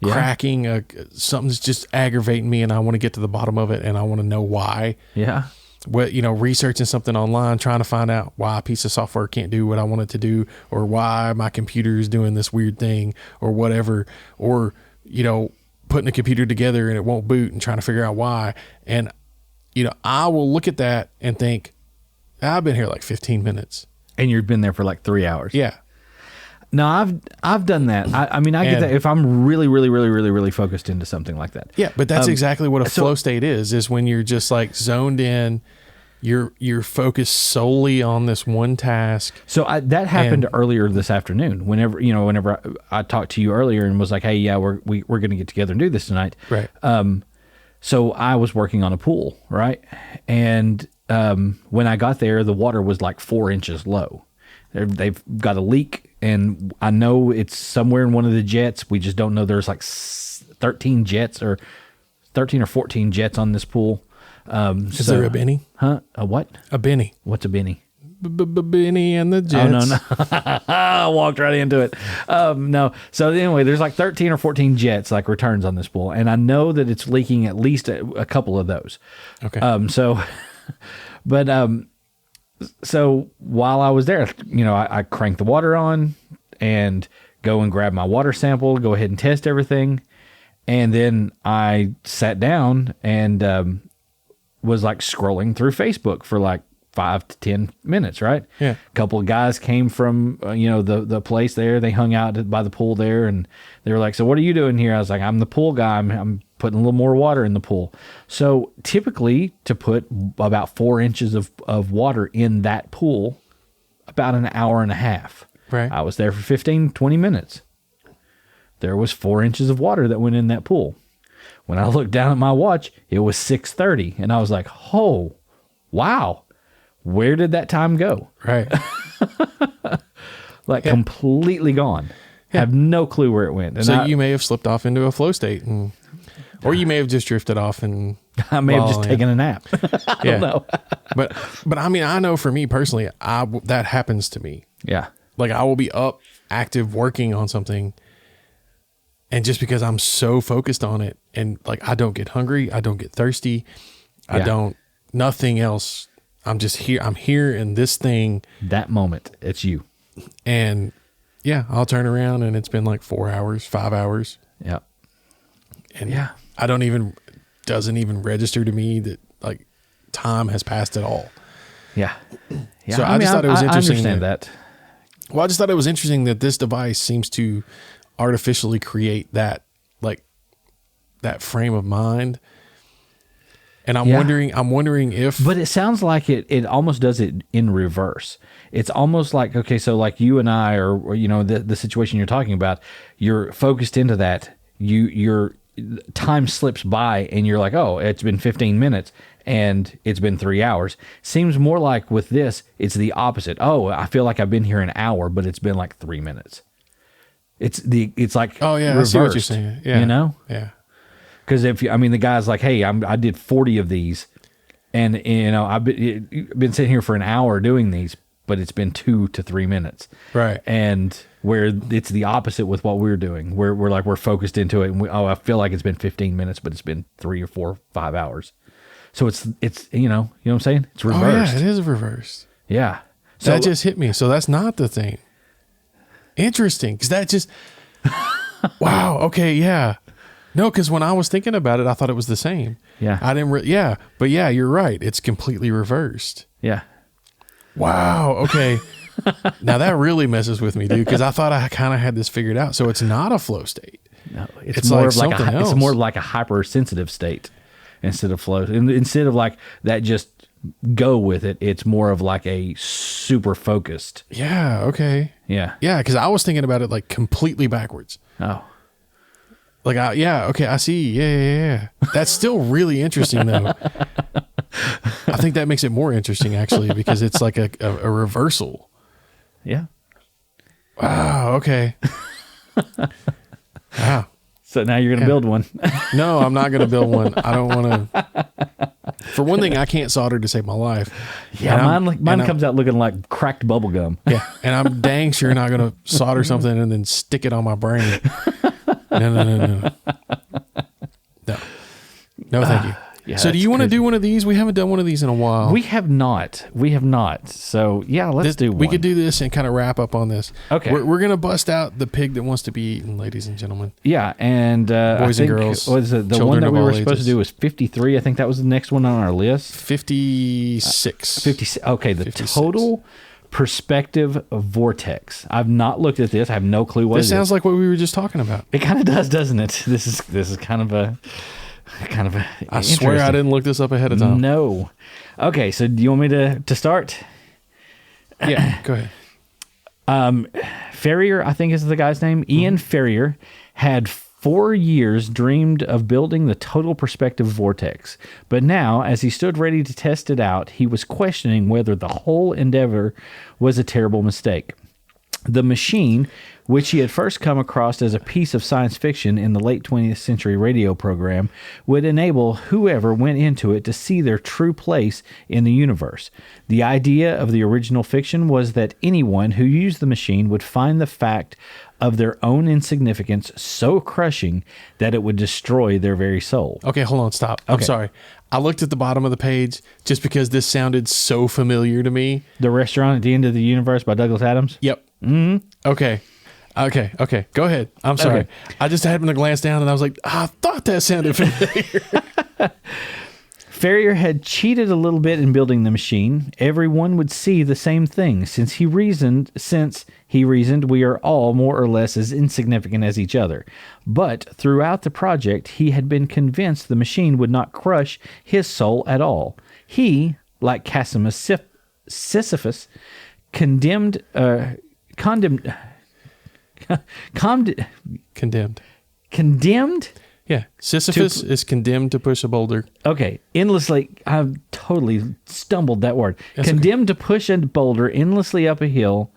cracking something's just aggravating me and I want to get to the bottom of it and I want to know why. Yeah. What, researching something online, trying to find out why a piece of software can't do what I want it to do, or why my computer is doing this weird thing or whatever, or, putting a computer together and it won't boot and trying to figure out why. And, I will look at that and think, I've been here like 15 minutes. And you've been there for like 3 hours. Yeah. No, I've done that. I get that if I'm really, really, really, really, really focused into something like that. Yeah, but that's exactly what a flow state is when you're just like zoned in, you're focused solely on this one task. So that happened earlier this afternoon. Whenever I talked to you earlier and was like, hey, yeah, we're going to get together and do this tonight. Right. So I was working on a pool, right? And when I got there, the water was like 4 inches low. They've got a leak, and I know it's somewhere in one of the jets. We just don't know. There's like 13 jets or 13 or 14 jets on this pool. Is there a Benny? Huh? A what? A Benny. What's a Benny? Benny and the Jets. Oh, no. I walked right into it. No. So anyway, there's like 13 or 14 jets, like returns on this pool. And I know that it's leaking at least a couple of those. Okay. So while I was there, I cranked the water on and go and grab my water sample, go ahead and test everything. And then I sat down and was like scrolling through Facebook for like 5 to 10 minutes, right? Yeah. A couple of guys came from, the place there. They hung out by the pool there, and they were like, so what are you doing here? I was like, I'm the pool guy. I'm putting a little more water in the pool. So typically to put about 4 inches of water in that pool, about an hour and a half. Right. I was there for 15, 20 minutes. There was 4 inches of water that went in that pool. When I looked down at my watch, it was 6:30, and I was like, oh, wow. Where did that time go? Right. Completely gone. Yeah. I have no clue where it went. And so you may have slipped off into a flow state, or you may have just drifted off and I may have just taken a nap. I don't know. but I mean, I know for me personally, that happens to me. Yeah. Like I will be up, active, working on something, and just because I'm so focused on it, and like I don't get hungry, I don't get thirsty, nothing else. I'm just here. I'm here in this thing. That moment, it's you. And yeah, I'll turn around and it's been like 4 hours, 5 hours. Yeah. And doesn't even register to me that like time has passed at all. Yeah. Yeah. So I just thought it was interesting. I understand that. Well, I just thought it was interesting that this device seems to artificially create that frame of mind. And I'm wondering if... But it sounds like it almost does it in reverse. It's almost like, okay, so like you and I, or the situation you're talking about, you're focused into that. Your time slips by and you're like, oh, it's been 15 minutes and it's been 3 hours. Seems more like with this, it's the opposite. Oh, I feel like I've been here an hour, but it's been like 3 minutes. It's like reversed, I see what you're saying. Yeah. Yeah. Because the guy's like, hey, I did 40 of these, and I've been sitting here for an hour doing these, but it's been 2 to 3 minutes, right? And where it's the opposite with what we're doing, we're focused into it, and I feel like it's been 15 minutes, but it's been 3 or 4, 5 hours. So it's you know what I'm saying? It's reversed. Oh, yeah, it is reversed. Yeah, so that just hit me. So that's not the thing. Interesting, because that just wow. Okay, yeah. No, because when I was thinking about it, I thought it was the same. Yeah. I didn't. But yeah, you're right. It's completely reversed. Yeah. Wow. Okay. Now that really messes with me, dude, because I thought I kind of had this figured out. So it's not a flow state. No, it's more like something else. It's more like a hypersensitive state instead of flow. And instead of like that, just go with it. It's more of like a super focused. Yeah. Okay. Yeah. Yeah. Because I was thinking about it like completely backwards. Oh. Like, okay, I see. Yeah. That's still really interesting, though. I think that makes it more interesting, actually, because it's like a reversal. Yeah. Wow, okay. Wow. So now you're going to build one. No, I'm not going to build one. I don't want to. For one thing, I can't solder to save my life. Yeah, mine comes out looking like cracked bubble gum. Yeah, and I'm dang sure not going to solder something and then stick it on my brain. No. No, thank you. Yeah, so do you want to do one of these? We haven't done one of these in a while. We have not. So yeah, let's do one. We could do this and kind of wrap up on this. Okay. We're going to bust out the pig that wants to be eaten, ladies and gentlemen. Yeah. And boys and girls. What is it? The one that we were supposed to do was 53. I think that was the next one on our list. 56. 56. Okay. The 56. Total perspective vortex. I've not looked at this. I have no clue what this sounds like what we were just talking about. It kind of does, doesn't it? This is kind of a I swear I didn't look this up ahead of time. No. Okay, so do you want me to start? Yeah, go ahead. Ferrier, I think is the guy's name. Ian Ferrier had 4 years dreamed of building the total perspective vortex, but now, as he stood ready to test it out, he was questioning whether the whole endeavor was a terrible mistake. The machine, which he had first come across as a piece of science fiction in the late 20th century radio program, would enable whoever went into it to see their true place in the universe. The idea of the original fiction was that anyone who used the machine would find the fact of their own insignificance so crushing that it would destroy their very soul. Okay, hold on, stop. I'm sorry. I looked at the bottom of the page just because this sounded so familiar to me. The Restaurant at the End of the Universe by Douglas Adams? Yep. Mm-hmm. Okay. Go ahead. I'm sorry. Okay. I just happened to glance down and I was like, I thought that sounded familiar. Ferrier had cheated a little bit in building the machine. Everyone would see the same thing, since he reasoned we are all more or less as insignificant as each other. But throughout the project, he had been convinced the machine would not crush his soul at all. He, like Casimus Sisyphus, condemned. Yeah, Sisyphus is condemned to push a boulder. Okay, endlessly. I've totally stumbled that word. That's condemned to push a boulder endlessly uphill,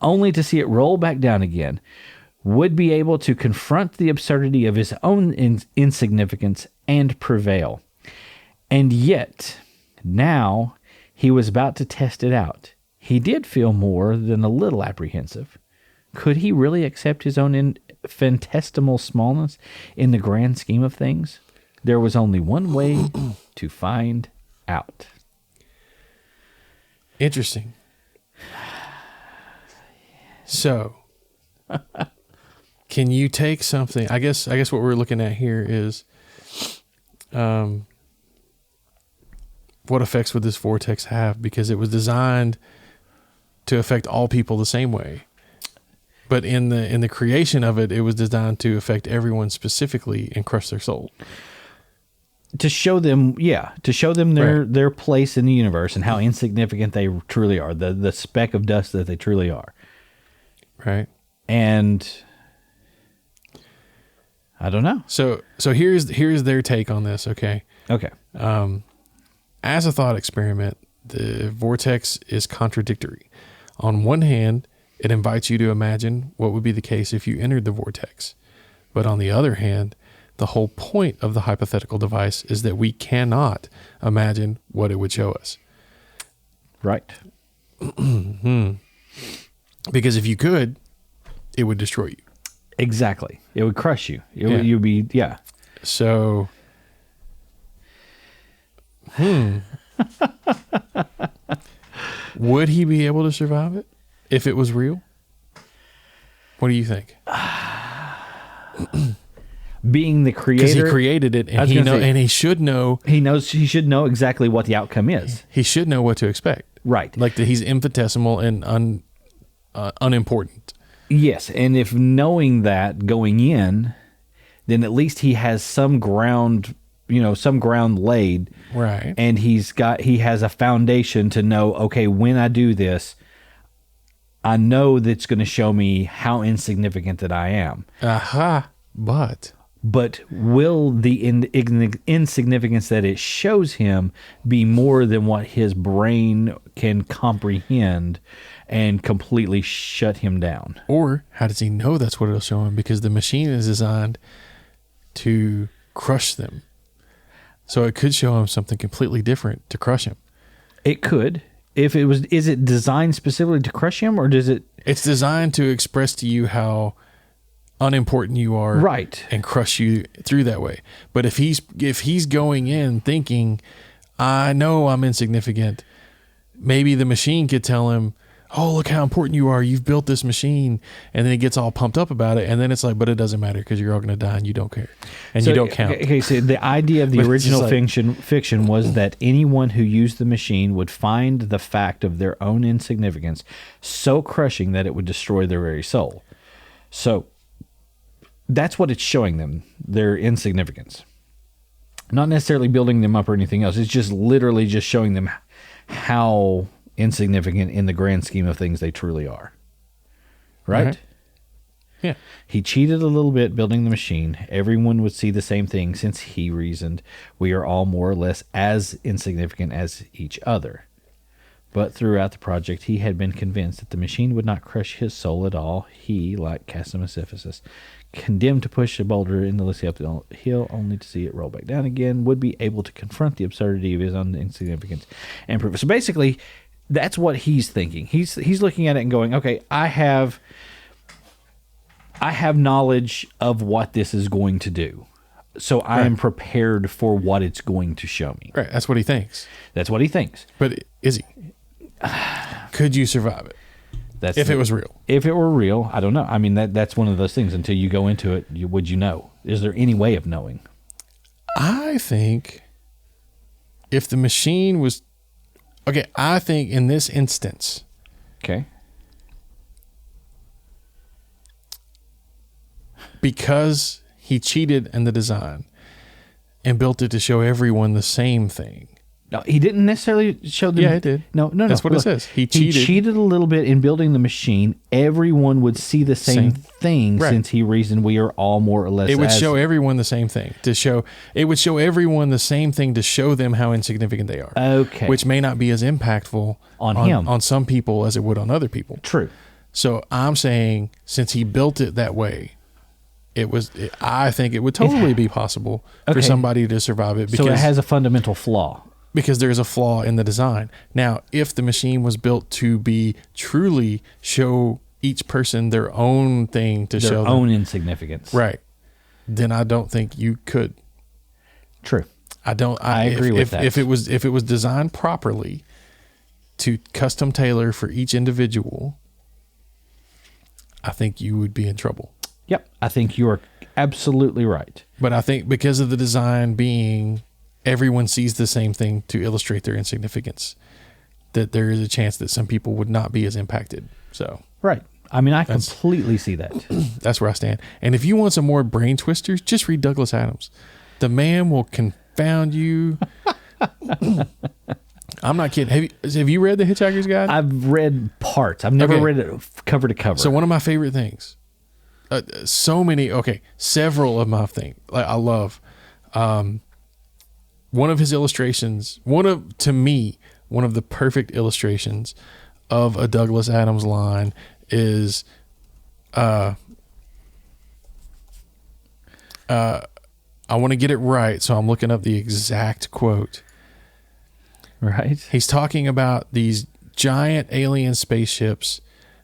only to see it roll back down again. Would be able to confront the absurdity of his own insignificance and prevail. And yet, now he was about to test it out. He did feel more than a little apprehensive. Could he really accept his own infinitesimal smallness in the grand scheme of things? There was only one way to find out. Interesting. So, can you take something? I guess what we're looking at here is, what effects would this vortex have? Because it was designed to affect all people the same way. But in the creation of it, it was designed to affect everyone specifically and crush their soul. To show them their place in the universe and how insignificant they truly are, the speck of dust that they truly are. Right. And I don't know. So here's their take on this, okay? Okay. As a thought experiment, the vortex is contradictory. On one hand, it invites you to imagine what would be the case if you entered the vortex. But on the other hand, the whole point of the hypothetical device is that we cannot imagine what it would show us. Right. Because if you could, it would destroy you. Exactly. It would crush you. You'd be, yeah. So, would he be able to survive it? If it was real? What do you think? Being the creator. Because he created it and he should know. He should know exactly what the outcome is. He should know what to expect. Right. Like that he's infinitesimal and unimportant. Yes. And if knowing that going in, then at least he has some ground laid. Right. And he has a foundation to know, okay, when I do this, I know that's going to show me how insignificant that I am. But will the insignificance that it shows him be more than what his brain can comprehend and completely shut him down? Or how does he know that's what it'll show him? Because the machine is designed to crush them. So it could show him something completely different to crush him. It could. Is it designed specifically to crush him, or does it? It's designed to express to you how unimportant you are, right, and crush you through that way. But if he's going in thinking, I know I'm insignificant, maybe the machine could tell him, oh, look how important you are. You've built this machine. And then he gets all pumped up about it. And then it's like, but it doesn't matter because you're all going to die and you don't care. And you don't count. Okay, so the idea of the original fiction was that anyone who used the machine would find the fact of their own insignificance so crushing that it would destroy their very soul. So that's what it's showing them, their insignificance. Not necessarily building them up or anything else. It's just literally just showing them how insignificant in the grand scheme of things they truly are. Right? Mm-hmm. Yeah. He cheated a little bit building the machine. Everyone would see the same thing since he reasoned we are all more or less as insignificant as each other. But throughout the project, he had been convinced that the machine would not crush his soul at all. He, like Casimicephus, condemned to push a boulder endlessly up the hill only to see it roll back down again, would be able to confront the absurdity of his own insignificance and prove it. So basically, that's what he's thinking. He's looking at it and going, okay, I have knowledge of what this is going to do. So I am prepared for what it's going to show me. Right. That's what he thinks. That's what he thinks. But is he? Could you survive it? If it was real. If it were real, I don't know. I mean, that's one of those things. Until you go into it, would you know? Is there any way of knowing? I think if the machine was... Okay, I think in this instance... Okay. Because he cheated in the design and built it to show everyone the same thing. No, he didn't necessarily show them. Yeah, it did. No. That's what it says. He cheated a little bit in building the machine. Everyone would see the same thing since he reasoned we are all more or less. It would show everyone the same thing it would show everyone the same thing to show them how insignificant they are. Okay. Which may not be as impactful on some people as it would on other people. True. So I'm saying since he built it that way, I think it would totally be possible for somebody to survive it. So it has a fundamental flaw. Because there's a flaw in the design. Now, if the machine was built to be truly show each person their own thing to show their own insignificance, right? Then I don't think you could. True. I agree with that. If it was designed properly to custom tailor for each individual, I think you would be in trouble. Yep, I think you are absolutely right. But I think because of the design being everyone sees the same thing to illustrate their insignificance, that there is a chance that some people would not be as impacted. So right. I mean, I completely see that. That's where I stand. And if you want some more brain twisters, just read Douglas Adams. The man will confound you. I'm not kidding. Have you read The Hitchhiker's Guide? I've read parts. I've never read it cover to cover. So one of my favorite things, several of my things, like I love, one of his illustrations, to me, one of the perfect illustrations of a Douglas Adams line is, I want to get it right, so I'm looking up the exact quote. Right. He's talking about these giant alien spaceships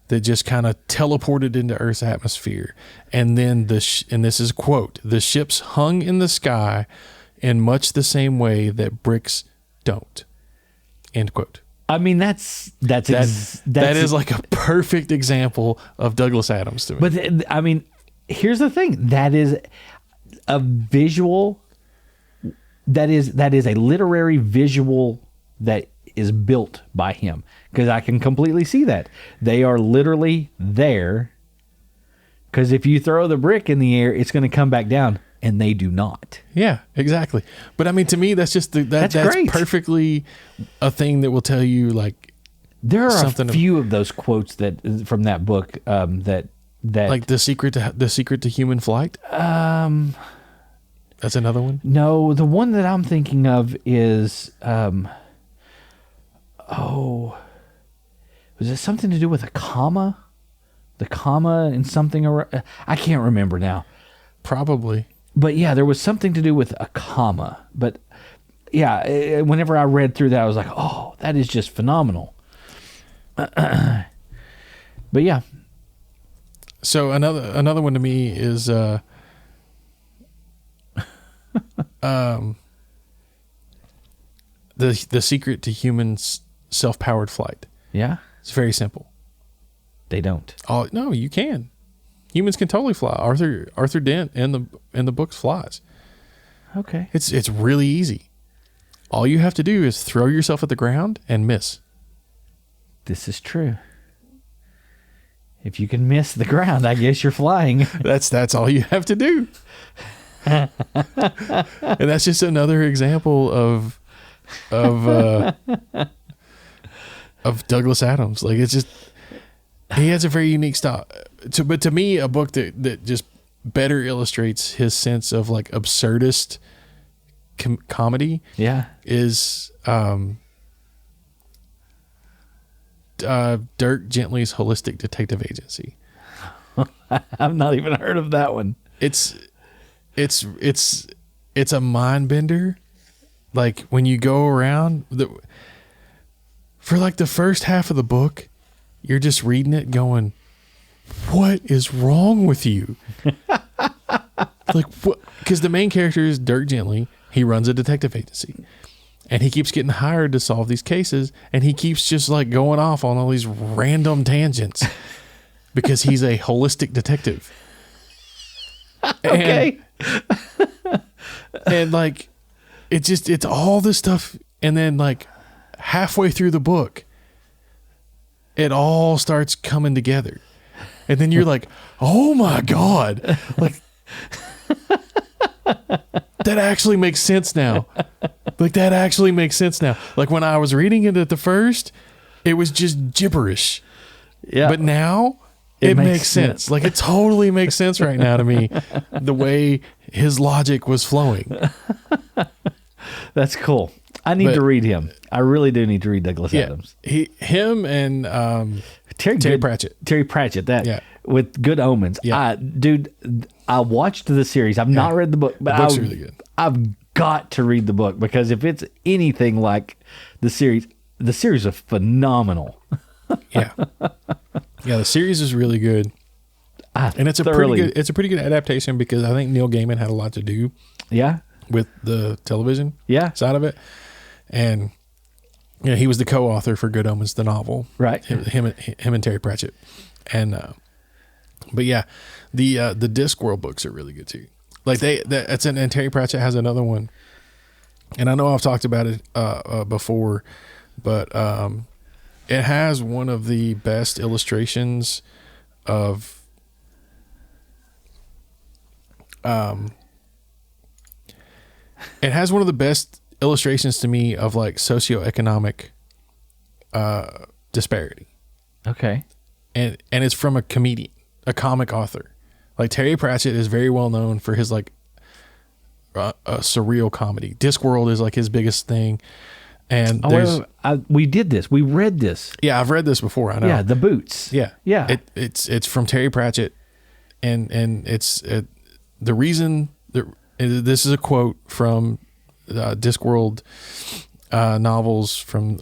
that just kind of teleported into Earth's atmosphere. And then and this is a quote, "The ships hung in the sky in much the same way that bricks don't." End quote. I mean, that is like a perfect example of Douglas Adams to me. But I mean, here's the thing. That is a visual. That is a literary visual that is built by him, because I can completely see that. They are literally there, because if you throw the brick in the air, it's going to come back down, and they do not. Yeah, exactly. But I mean, to me, that's just that's great. Perfectly a thing that will tell you, like, there are a few of those quotes that from that book that like the secret to human flight. That's another one. No, the one that I'm thinking of is was it something to do with a comma? The comma and something around, I can't remember now. Probably. But yeah, there was something to do with a comma. But yeah, whenever I read through that, I was like, oh, that is just phenomenal. But yeah. So another one to me is the secret to human self-powered flight. Yeah. It's very simple. They don't. Oh no, you can. Humans can totally fly. Arthur Dent in the books flies. Okay. It's really easy. All you have to do is throw yourself at the ground and miss. This is true. If you can miss the ground, I guess you're flying. That's all you have to do. And that's just another example of Douglas Adams. Like, it's just, he has a very unique style. But to me, a book that just better illustrates his sense of like absurdist comedy. Yeah. Is Dirk Gently's Holistic Detective Agency. I've not even heard of that one. It's a mind bender. Like when you go around for like the first half of the book, you're just reading it going, what is wrong with you? Like, what? Because the main character is Dirk Gently. He runs a detective agency and he keeps getting hired to solve these cases. And he keeps just like going off on all these random tangents because he's a holistic detective. Okay. And like, it's all this stuff. And then like halfway through the book, it all starts coming together. And then you're like, oh my God. Like, that actually makes sense now. Like, that actually makes sense now. Like, when I was reading it at the first, it was just gibberish. Yeah. But now, it makes sense. Like, it totally makes sense right now to me, the way his logic was flowing. That's cool. I need to read him. I really do need to read Douglas Adams. Him and Terry Pratchett. Terry Pratchett, with Good Omens. Yeah. Dude, I watched the series. I've not read the book, but the book's really good. I've got to read the book because if it's anything like the series is phenomenal. Yeah. Yeah, the series is really good. And it's a pretty good adaptation because I think Neil Gaiman had a lot to do with the television side of it. And he was the co-author for Good Omens, the novel. Right. Him and Terry Pratchett. And but yeah, the Discworld books are really good too. Like and Terry Pratchett has another one. And I know I've talked about it before, but it has one of the best illustrations of it has one of the best illustrations to me of like socioeconomic disparity. Okay. And it's from a comedian, a comic author. Like Terry Pratchett is very well known for his like a surreal comedy. Discworld is like his biggest thing. And we did this. We read this. Yeah, I've read this before. I know. Yeah, The Boots. Yeah. Yeah. It's from Terry Pratchett, and it's the reason this is a quote from Discworld novels from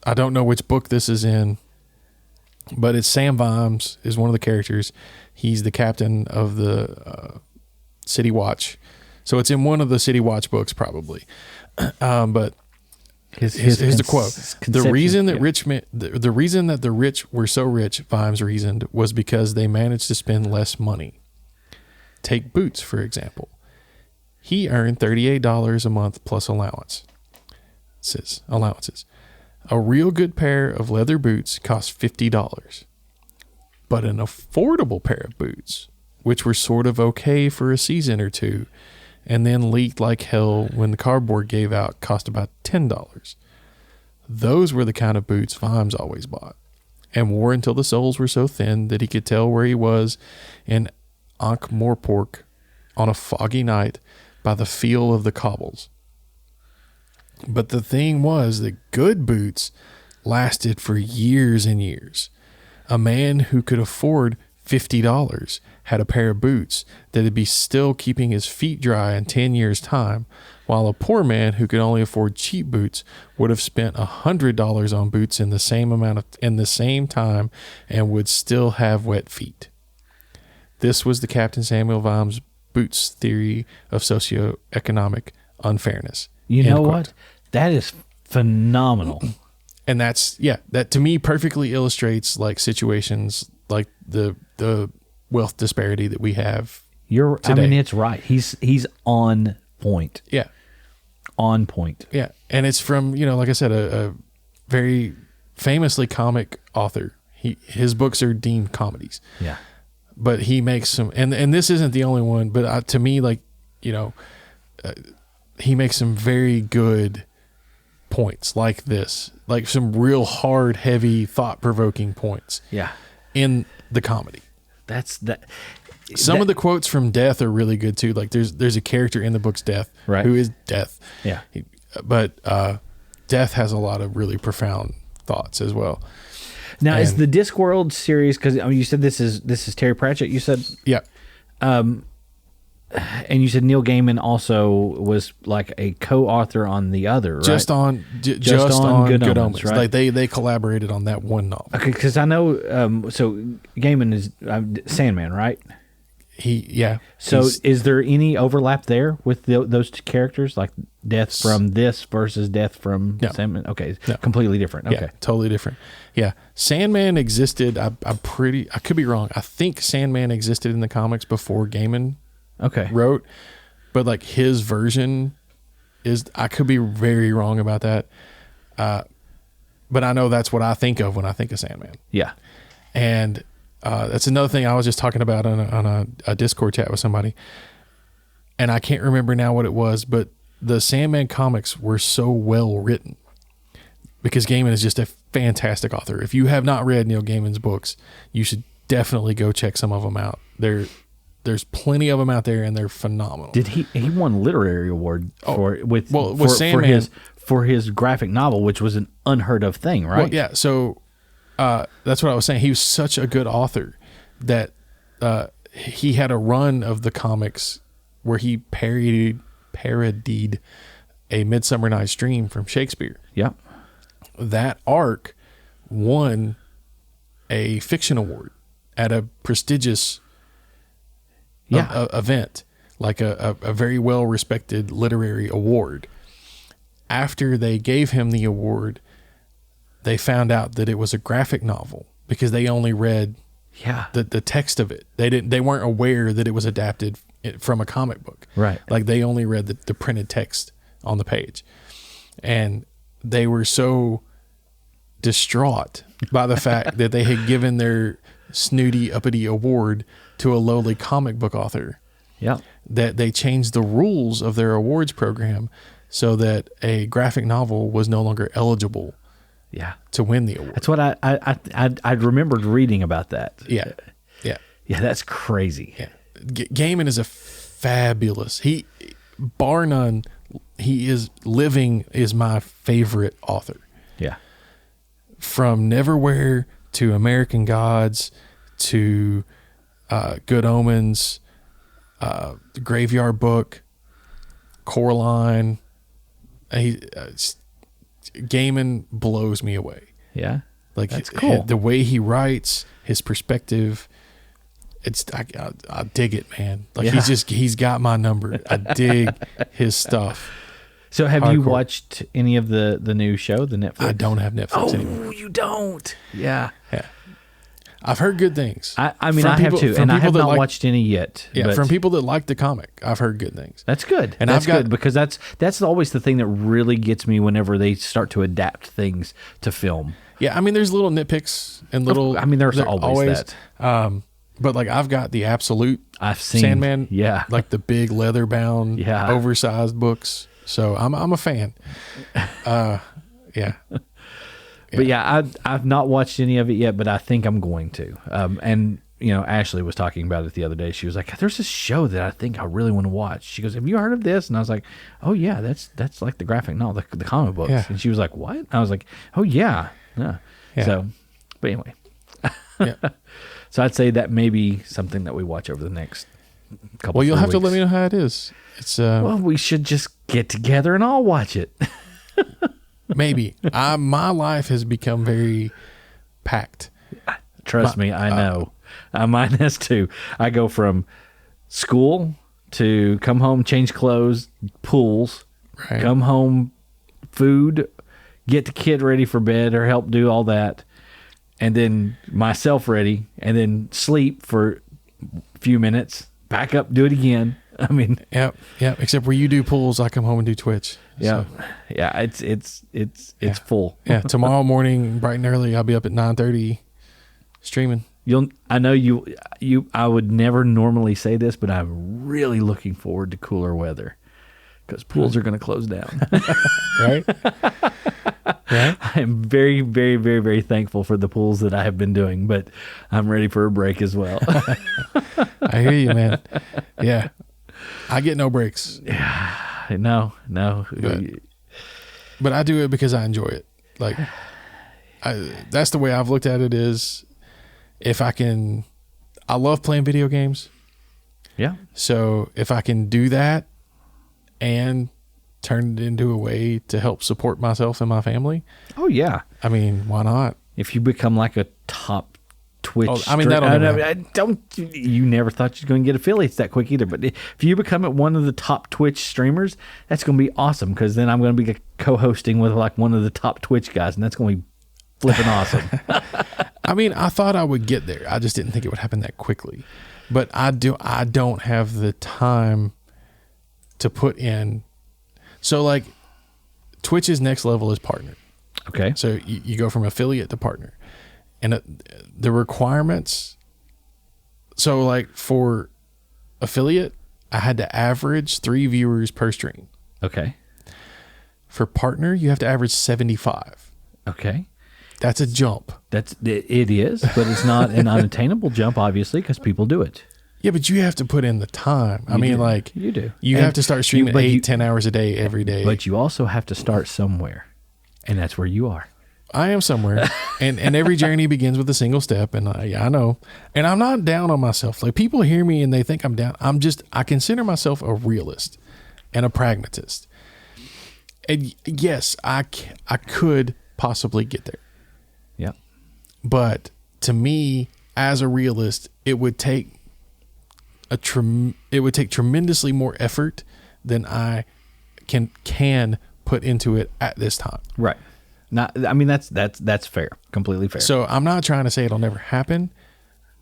I don't know which book this is in, but it's Sam Vimes is one of the characters. He's the captain of the City Watch, so it's in one of the City Watch books probably. But here's the quote: "The reason that the reason that the rich were so rich," Vimes reasoned, "was because they managed to spend less money. Take Boots for example. He earned $38 a month plus allowances. A real good pair of leather boots cost $50, but an affordable pair of boots, which were sort of okay for a season or two, and then leaked like hell when the cardboard gave out, cost about $10. Those were the kind of boots Vimes always bought, and wore until the soles were so thin that he could tell where he was in Ankh-Morpork on a foggy night by the feel of the cobbles. But the thing was that good boots lasted for years and years. A man who could afford $50 had a pair of boots that'd be still keeping his feet dry in 10 years' time, while a poor man who could only afford cheap boots would have spent $100 on boots in the same time and would still have wet feet. This was the Captain Samuel Vimes Boots theory of socioeconomic unfairness. You know what? That is phenomenal. And that to me perfectly illustrates like situations like the wealth disparity that we have today. I mean, it's right. He's on point. Yeah. On point. Yeah. And it's from, like I said, a very famously comic author. His books are deemed comedies. Yeah. But he makes some, and this isn't the only one, but to me, like, he makes some very good points like this, like some real hard, heavy, thought-provoking points. Yeah. In the comedy. Some of the quotes from Death are really good too. Like there's a character in the book's Death who is Death. Yeah. But Death has a lot of really profound thoughts as well. Now, is the Discworld series, because you said this is Terry Pratchett, you said? Yeah. And you said Neil Gaiman also was like a co-author on the other, right? Just on Good Omens, right? Like they collaborated on that one novel. Okay, because I know, so Gaiman is Sandman, right? So is there any overlap there with those two characters, like death from this versus death from Sandman? Okay, completely different. Okay, yeah, totally different. Yeah, Sandman existed. I could be wrong. I think Sandman existed in the comics before Gaiman. Wrote, but like his version is, I could be very wrong about that. But I know that's what I think of when I think of Sandman. Yeah. And that's another thing I was just talking about on a Discord chat with somebody. And I can't remember now what it was, but the Sandman comics were so well written because Gaiman is just a fantastic author. If you have not read Neil Gaiman's books, you should definitely go check some of them out. There's plenty of them out there, and they're phenomenal. Did he won literary award for Sandman for his graphic novel, which was an unheard of thing, right? Well, yeah. So that's what I was saying. He was such a good author that he had a run of the comics where he parodied A Midsummer Night's Dream from Shakespeare. Yeah, that arc won a fiction award at a prestigious event, like a very well respected literary award. After they gave him the award, they found out that it was a graphic novel because they only read the text of it. They weren't aware that it was adapted from a comic book. Right. Like they only read the printed text on the page. And they were so distraught by the fact that they had given their snooty uppity award to a lowly comic book author. Yeah. That they changed the rules of their awards program so that a graphic novel was no longer eligible to win the award. That's what I remembered reading about that. Yeah. Yeah. Yeah, that's crazy. Yeah. Gaiman is a fabulous, bar none, is my favorite author. Yeah. From Neverwhere to American Gods to Good Omens, the Graveyard Book, Coraline. Gaiman blows me away. Yeah, like that's cool. The way he writes, his perspective. I dig it, man. Like he's got my number. I dig his stuff. So have you watched any of the new show, the Netflix? I don't have Netflix anymore. Oh, you don't? Yeah. Yeah. I've heard good things. I mean, I have too, and I have not watched any yet. Yeah, from people that like the comic, I've heard good things. That's good. And that's good because that's always the thing that really gets me whenever they start to adapt things to film. Yeah, I mean, there's little nitpicks and little. I mean, there's always that. But like, I've got the absolute. I've seen Sandman. Yeah, like the big leather bound, oversized books. So I'm a fan. Yeah. But yeah, I've not watched any of it yet, but I think I'm going to. And you know, Ashley was talking about it the other day. She was like, "There's this show that I think I really want to watch." She goes, "Have you heard of this?" And I was like, "Oh yeah, that's like the graphic novel, the comic books." Yeah. And she was like, "What?" And I was like, "Oh yeah, yeah." So, but anyway, so I'd say that may be something that we watch over the next couple. Well, you'll have weeks. to let me know how it is. It's well, we should just get together and I'll watch it. Maybe. My life has become very packed. Trust me, I know. Mine has too. I go from school to come home, change clothes, pools, come home, food, get the kid ready for bed or help do all that, and then myself ready, and then sleep for a few minutes, back up, do it again. I mean, yep. Except where you do pools, I come home and do Twitch. Yeah, so. Yeah. It's full. Yeah. Tomorrow morning, bright and early, I'll be up at 9:30 streaming. I know you. I would never normally say this, but I'm really looking forward to cooler weather because pools are going to close down. Right. Right. I'm very, very, very, very thankful for the pools that I have been doing, but I'm ready for a break as well. I hear you, man. Yeah. I get no breaks. No. But I do it because I enjoy it. Like, that's the way I've looked at it is if I love playing video games. Yeah. So if I can do that and turn it into a way to help support myself and my family. Oh yeah. I mean, why not? If you become like a top Twitch, you never thought you're going to get affiliates that quick either. But if you become one of the top Twitch streamers, that's going to be awesome because then I'm going to be co-hosting with like one of the top Twitch guys, and that's going to be flipping awesome. I mean, I thought I would get there. I just didn't think it would happen that quickly. But I don't have the time to put in. So like Twitch's next level is partner. Okay. So you go from affiliate to partner. And the requirements, so like for affiliate, I had to average 3 viewers per stream. Okay. For partner, you have to average 75. Okay. That's a jump. It is, but it's not an unattainable jump, obviously, because people do it. Yeah, but you have to put in the time. You do. You have to start streaming 10 hours a day every day. But you also have to start somewhere, and that's where you are. I am somewhere, and every journey begins with a single step, and I know. And I'm not down on myself. Like people hear me and they think I'm down. I consider myself a realist and a pragmatist. And yes, I could possibly get there. Yeah. But to me, as a realist, it would take tremendously more effort than I can put into it at this time. Right. I mean that's fair, completely fair. So I'm not trying to say it'll never happen,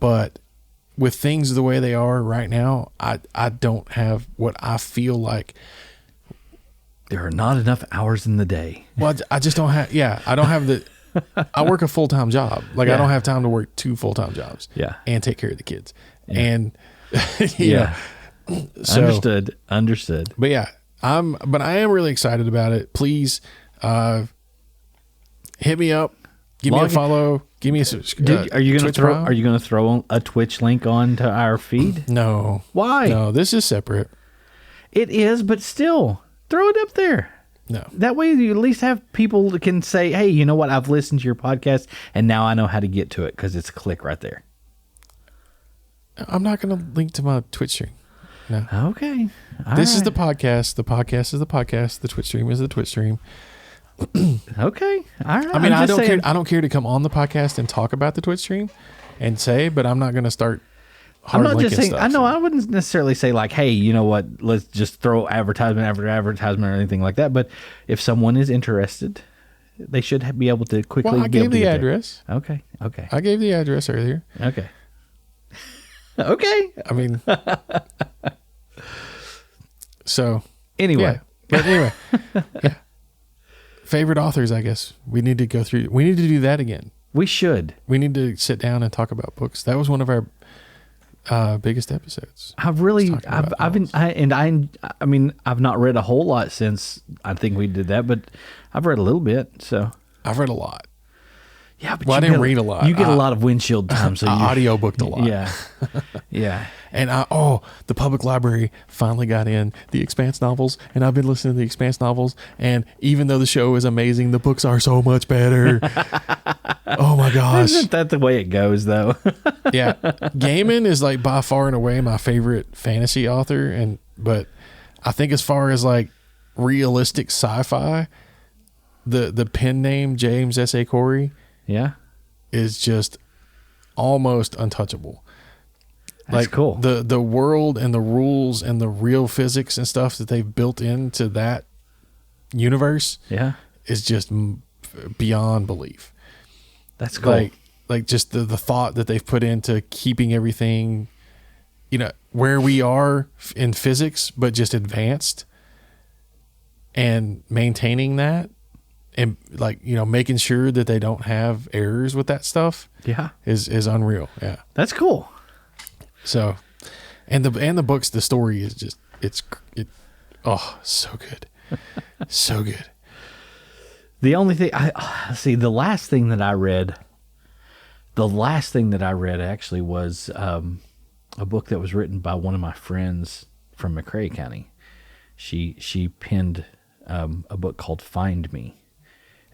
but with things the way they are right now, I don't have what I feel like. There are not enough hours in the day. Well, I just don't have. Yeah, I don't have the. I work a full-time job. Like I don't have time to work 2 full-time jobs. Yeah, and take care of the kids. Yeah. And yeah, so, understood. But yeah, I am really excited about it. Please. Hit me up. Give me a follow. Give me a. Are you going to throw a Twitch link onto our feed? No. Why? No, this is separate. It is, but still, throw it up there. No. That way, you at least have people that can say, "Hey, you know what? I've listened to your podcast, and now I know how to get to it because it's a click right there." I'm not going to link to my Twitch stream. No. Okay. This is the podcast. The podcast is the podcast. The Twitch stream is the Twitch stream. Okay. All right. I mean, I don't care to come on the podcast and talk about the Twitch stream and say, but I'm not going to start I'm not just saying, stuff, I know I wouldn't necessarily say like, hey, you know what, let's just throw advertisement after advertisement or anything like that. But if someone is interested, they should be able to quickly. Well, I gave the address. There. Okay. I gave the address earlier. Okay. Okay. I mean, so anyway, yeah. But anyway, yeah. Favorite authors, I guess we need to go through. We need to do that again. We should. We need to sit down and talk about books. That was one of our biggest episodes. I mean, I've not read a whole lot since I think we did that, but I've read a little bit. So I've read a lot. Yeah, but I didn't read a lot. You get a lot of windshield time, so I audiobooked a lot. Yeah, yeah. And the public library finally got in the Expanse novels, and I've been listening to the Expanse novels. And even though the show is amazing, the books are so much better. Oh my gosh! Isn't that the way it goes, though? Yeah, Gaiman is like by far and away my favorite fantasy author, but I think as far as like realistic sci-fi, the pen name James S.A. Corey. Yeah, is just almost untouchable. That's cool. The world and the rules and the real physics and stuff that they've built into that universe, is just beyond belief. That's cool. Like just the thought that they've put into keeping everything, where we are in physics, but just advanced, and maintaining that. And making sure that they don't have errors with that stuff, is unreal. Yeah, that's cool. So, and the books, the story is just so good, so good. The only thing the last thing that I read actually was a book that was written by one of my friends from McRae County. She penned a book called Find Me.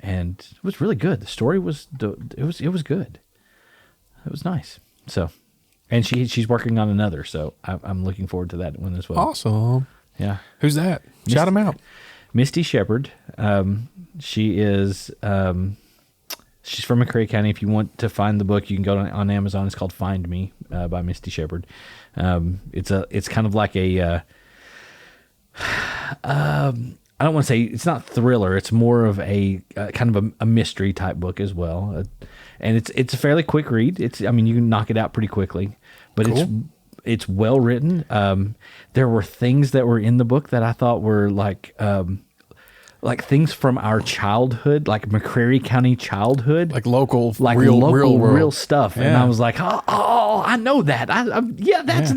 and it was really good. The story was good. It was nice. So, and she's working on another, so I'm looking forward to that one as well. Awesome. Yeah. Who's that? Shout him out. Misty Shepherd. She is. She's from McCrae County. If you want to find the book, you can go on Amazon. It's called Find Me by Misty Shepherd. It's kind of like a. I don't want to say it's not thriller. It's more of a kind of a mystery type book as well, and it's a fairly quick read. You can knock it out pretty quickly, but cool. It's well written. There were things that were in the book that I thought were like things from our childhood, like McCreary County childhood, like local, like real stuff. Yeah. And I was like, oh, I know that. I knew that. So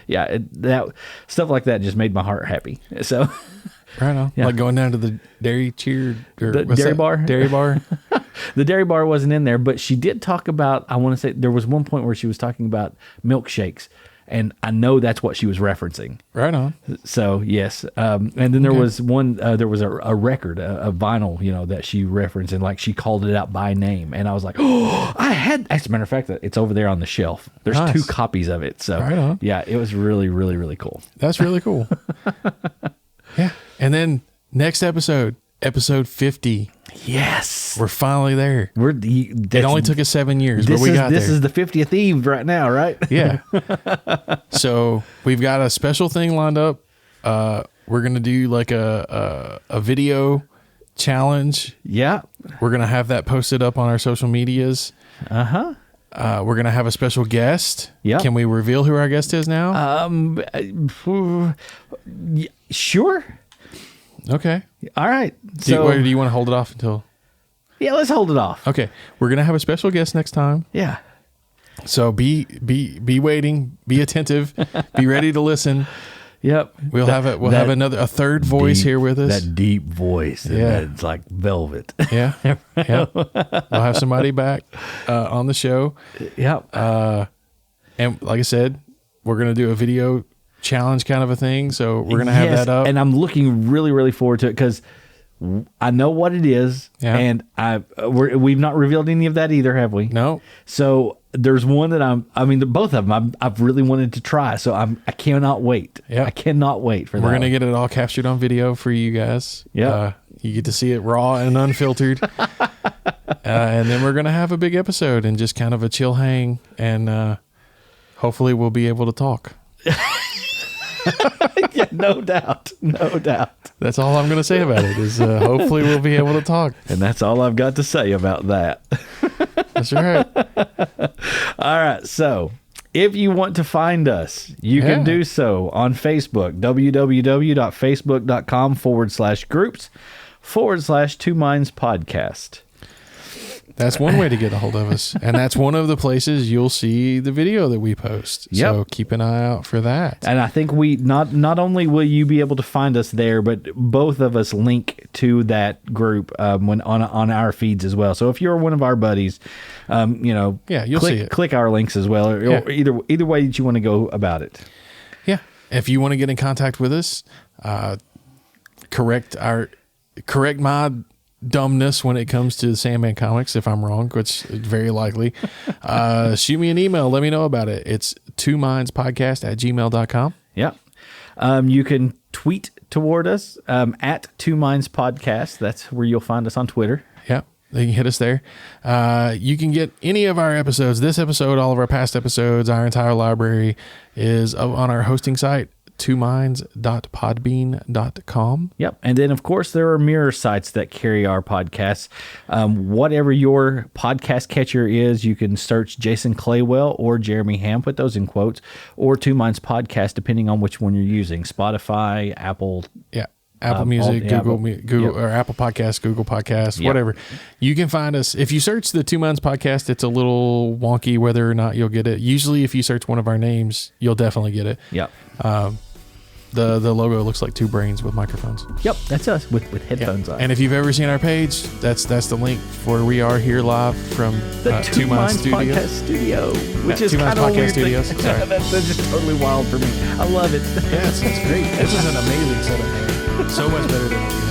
that stuff like that just made my heart happy. So, right on. Yeah. Like going down to the dairy bar. Dairy bar. The dairy bar wasn't in there, but she did talk about. I want to say there was one point where she was talking about milkshakes. And I know that's what she was referencing. Right on. So, yes. And then there was one, there was a record, a vinyl, that she referenced, and like she called it out by name. And I was like, oh, as a matter of fact, it's over there on the shelf. There's 2 copies of it. So, right on. Yeah, it was really, really, really cool. That's really cool. Yeah. And then next episode 50. Yes. We're finally there. It only took us 7 years, but we got there. This is the 50th Eve right now, right? Yeah. So we've got a special thing lined up. We're going to do like a video challenge. Yeah. We're going to have that posted up on our social medias. Uh-huh. We're going to have a special guest. Yeah. Can we reveal who our guest is now? Sure. Okay. All right. Do you want to hold it off until? Yeah, let's hold it off. Okay. We're going to have a special guest next time. Yeah. So be waiting, be attentive, be ready to listen. Yep. We'll have a third voice here with us. That deep voice. Yeah. It's like velvet. Yeah. Yeah. We'll have somebody back on the show. Yep. And like I said, we're going to do a video challenge kind of a thing, so we're gonna have that up, and I'm looking really, really forward to it because I know what it is, and we've not revealed any of that either, have we? No. So there's one that both of them I've really wanted to try, so I cannot wait. Yeah, I cannot wait for that. We're gonna get it all captured on video for you guys. Yeah, you get to see it raw and unfiltered, and then we're gonna have a big episode and just kind of a chill hang, and hopefully we'll be able to talk. Yeah, no doubt. That's all I'm going to say about it is hopefully we'll be able to talk. And that's all I've got to say about that. That's right. All right. So if you want to find us, you can do so on Facebook, www.facebook.com/groups/2mindspodcast. That's one way to get a hold of us. And that's one of the places you'll see the video that we post. Yep. So keep an eye out for that. And I think we not only will you be able to find us there, but both of us link to that group when on our feeds as well. So if you're one of our buddies, you'll see it. Click our links as well, or either way that you want to go about it. Yeah. If you want to get in contact with us, correct my dumbness when it comes to Sandman comics, if I'm wrong, which is very likely, shoot me an email, let me know about it. It's twomindspodcast@gmail.com. Yeah. You can tweet toward us at twomindspodcast. That's where you'll find us on Twitter. Yeah, you can hit us there. You can get any of our episodes, this episode, all of our past episodes, our entire library is on our hosting site, twominds.podbean.com. Yep. And then, of course, there are mirror sites that carry our podcasts. Whatever your podcast catcher is, you can search Jason Claywell or Jeremy Ham, put those in quotes, or Two Minds Podcast, depending on which one you're using. Spotify, Apple. Yeah. Apple Music, Google or Apple Podcasts, Google Podcasts, whatever. You can find us. If you search the Two Minds Podcast, it's a little wonky whether or not you'll get it. Usually, if you search one of our names, you'll definitely get it. Yep. The logo looks like two brains with microphones. Yep, that's us with headphones on. And if you've ever seen our page, that's the link for where we are here live from the Two Minds Podcast Studio, which is kind of weird. Sorry. That's just totally wild for me. I love it. Yeah, it's great. This is an amazing setup. So much better than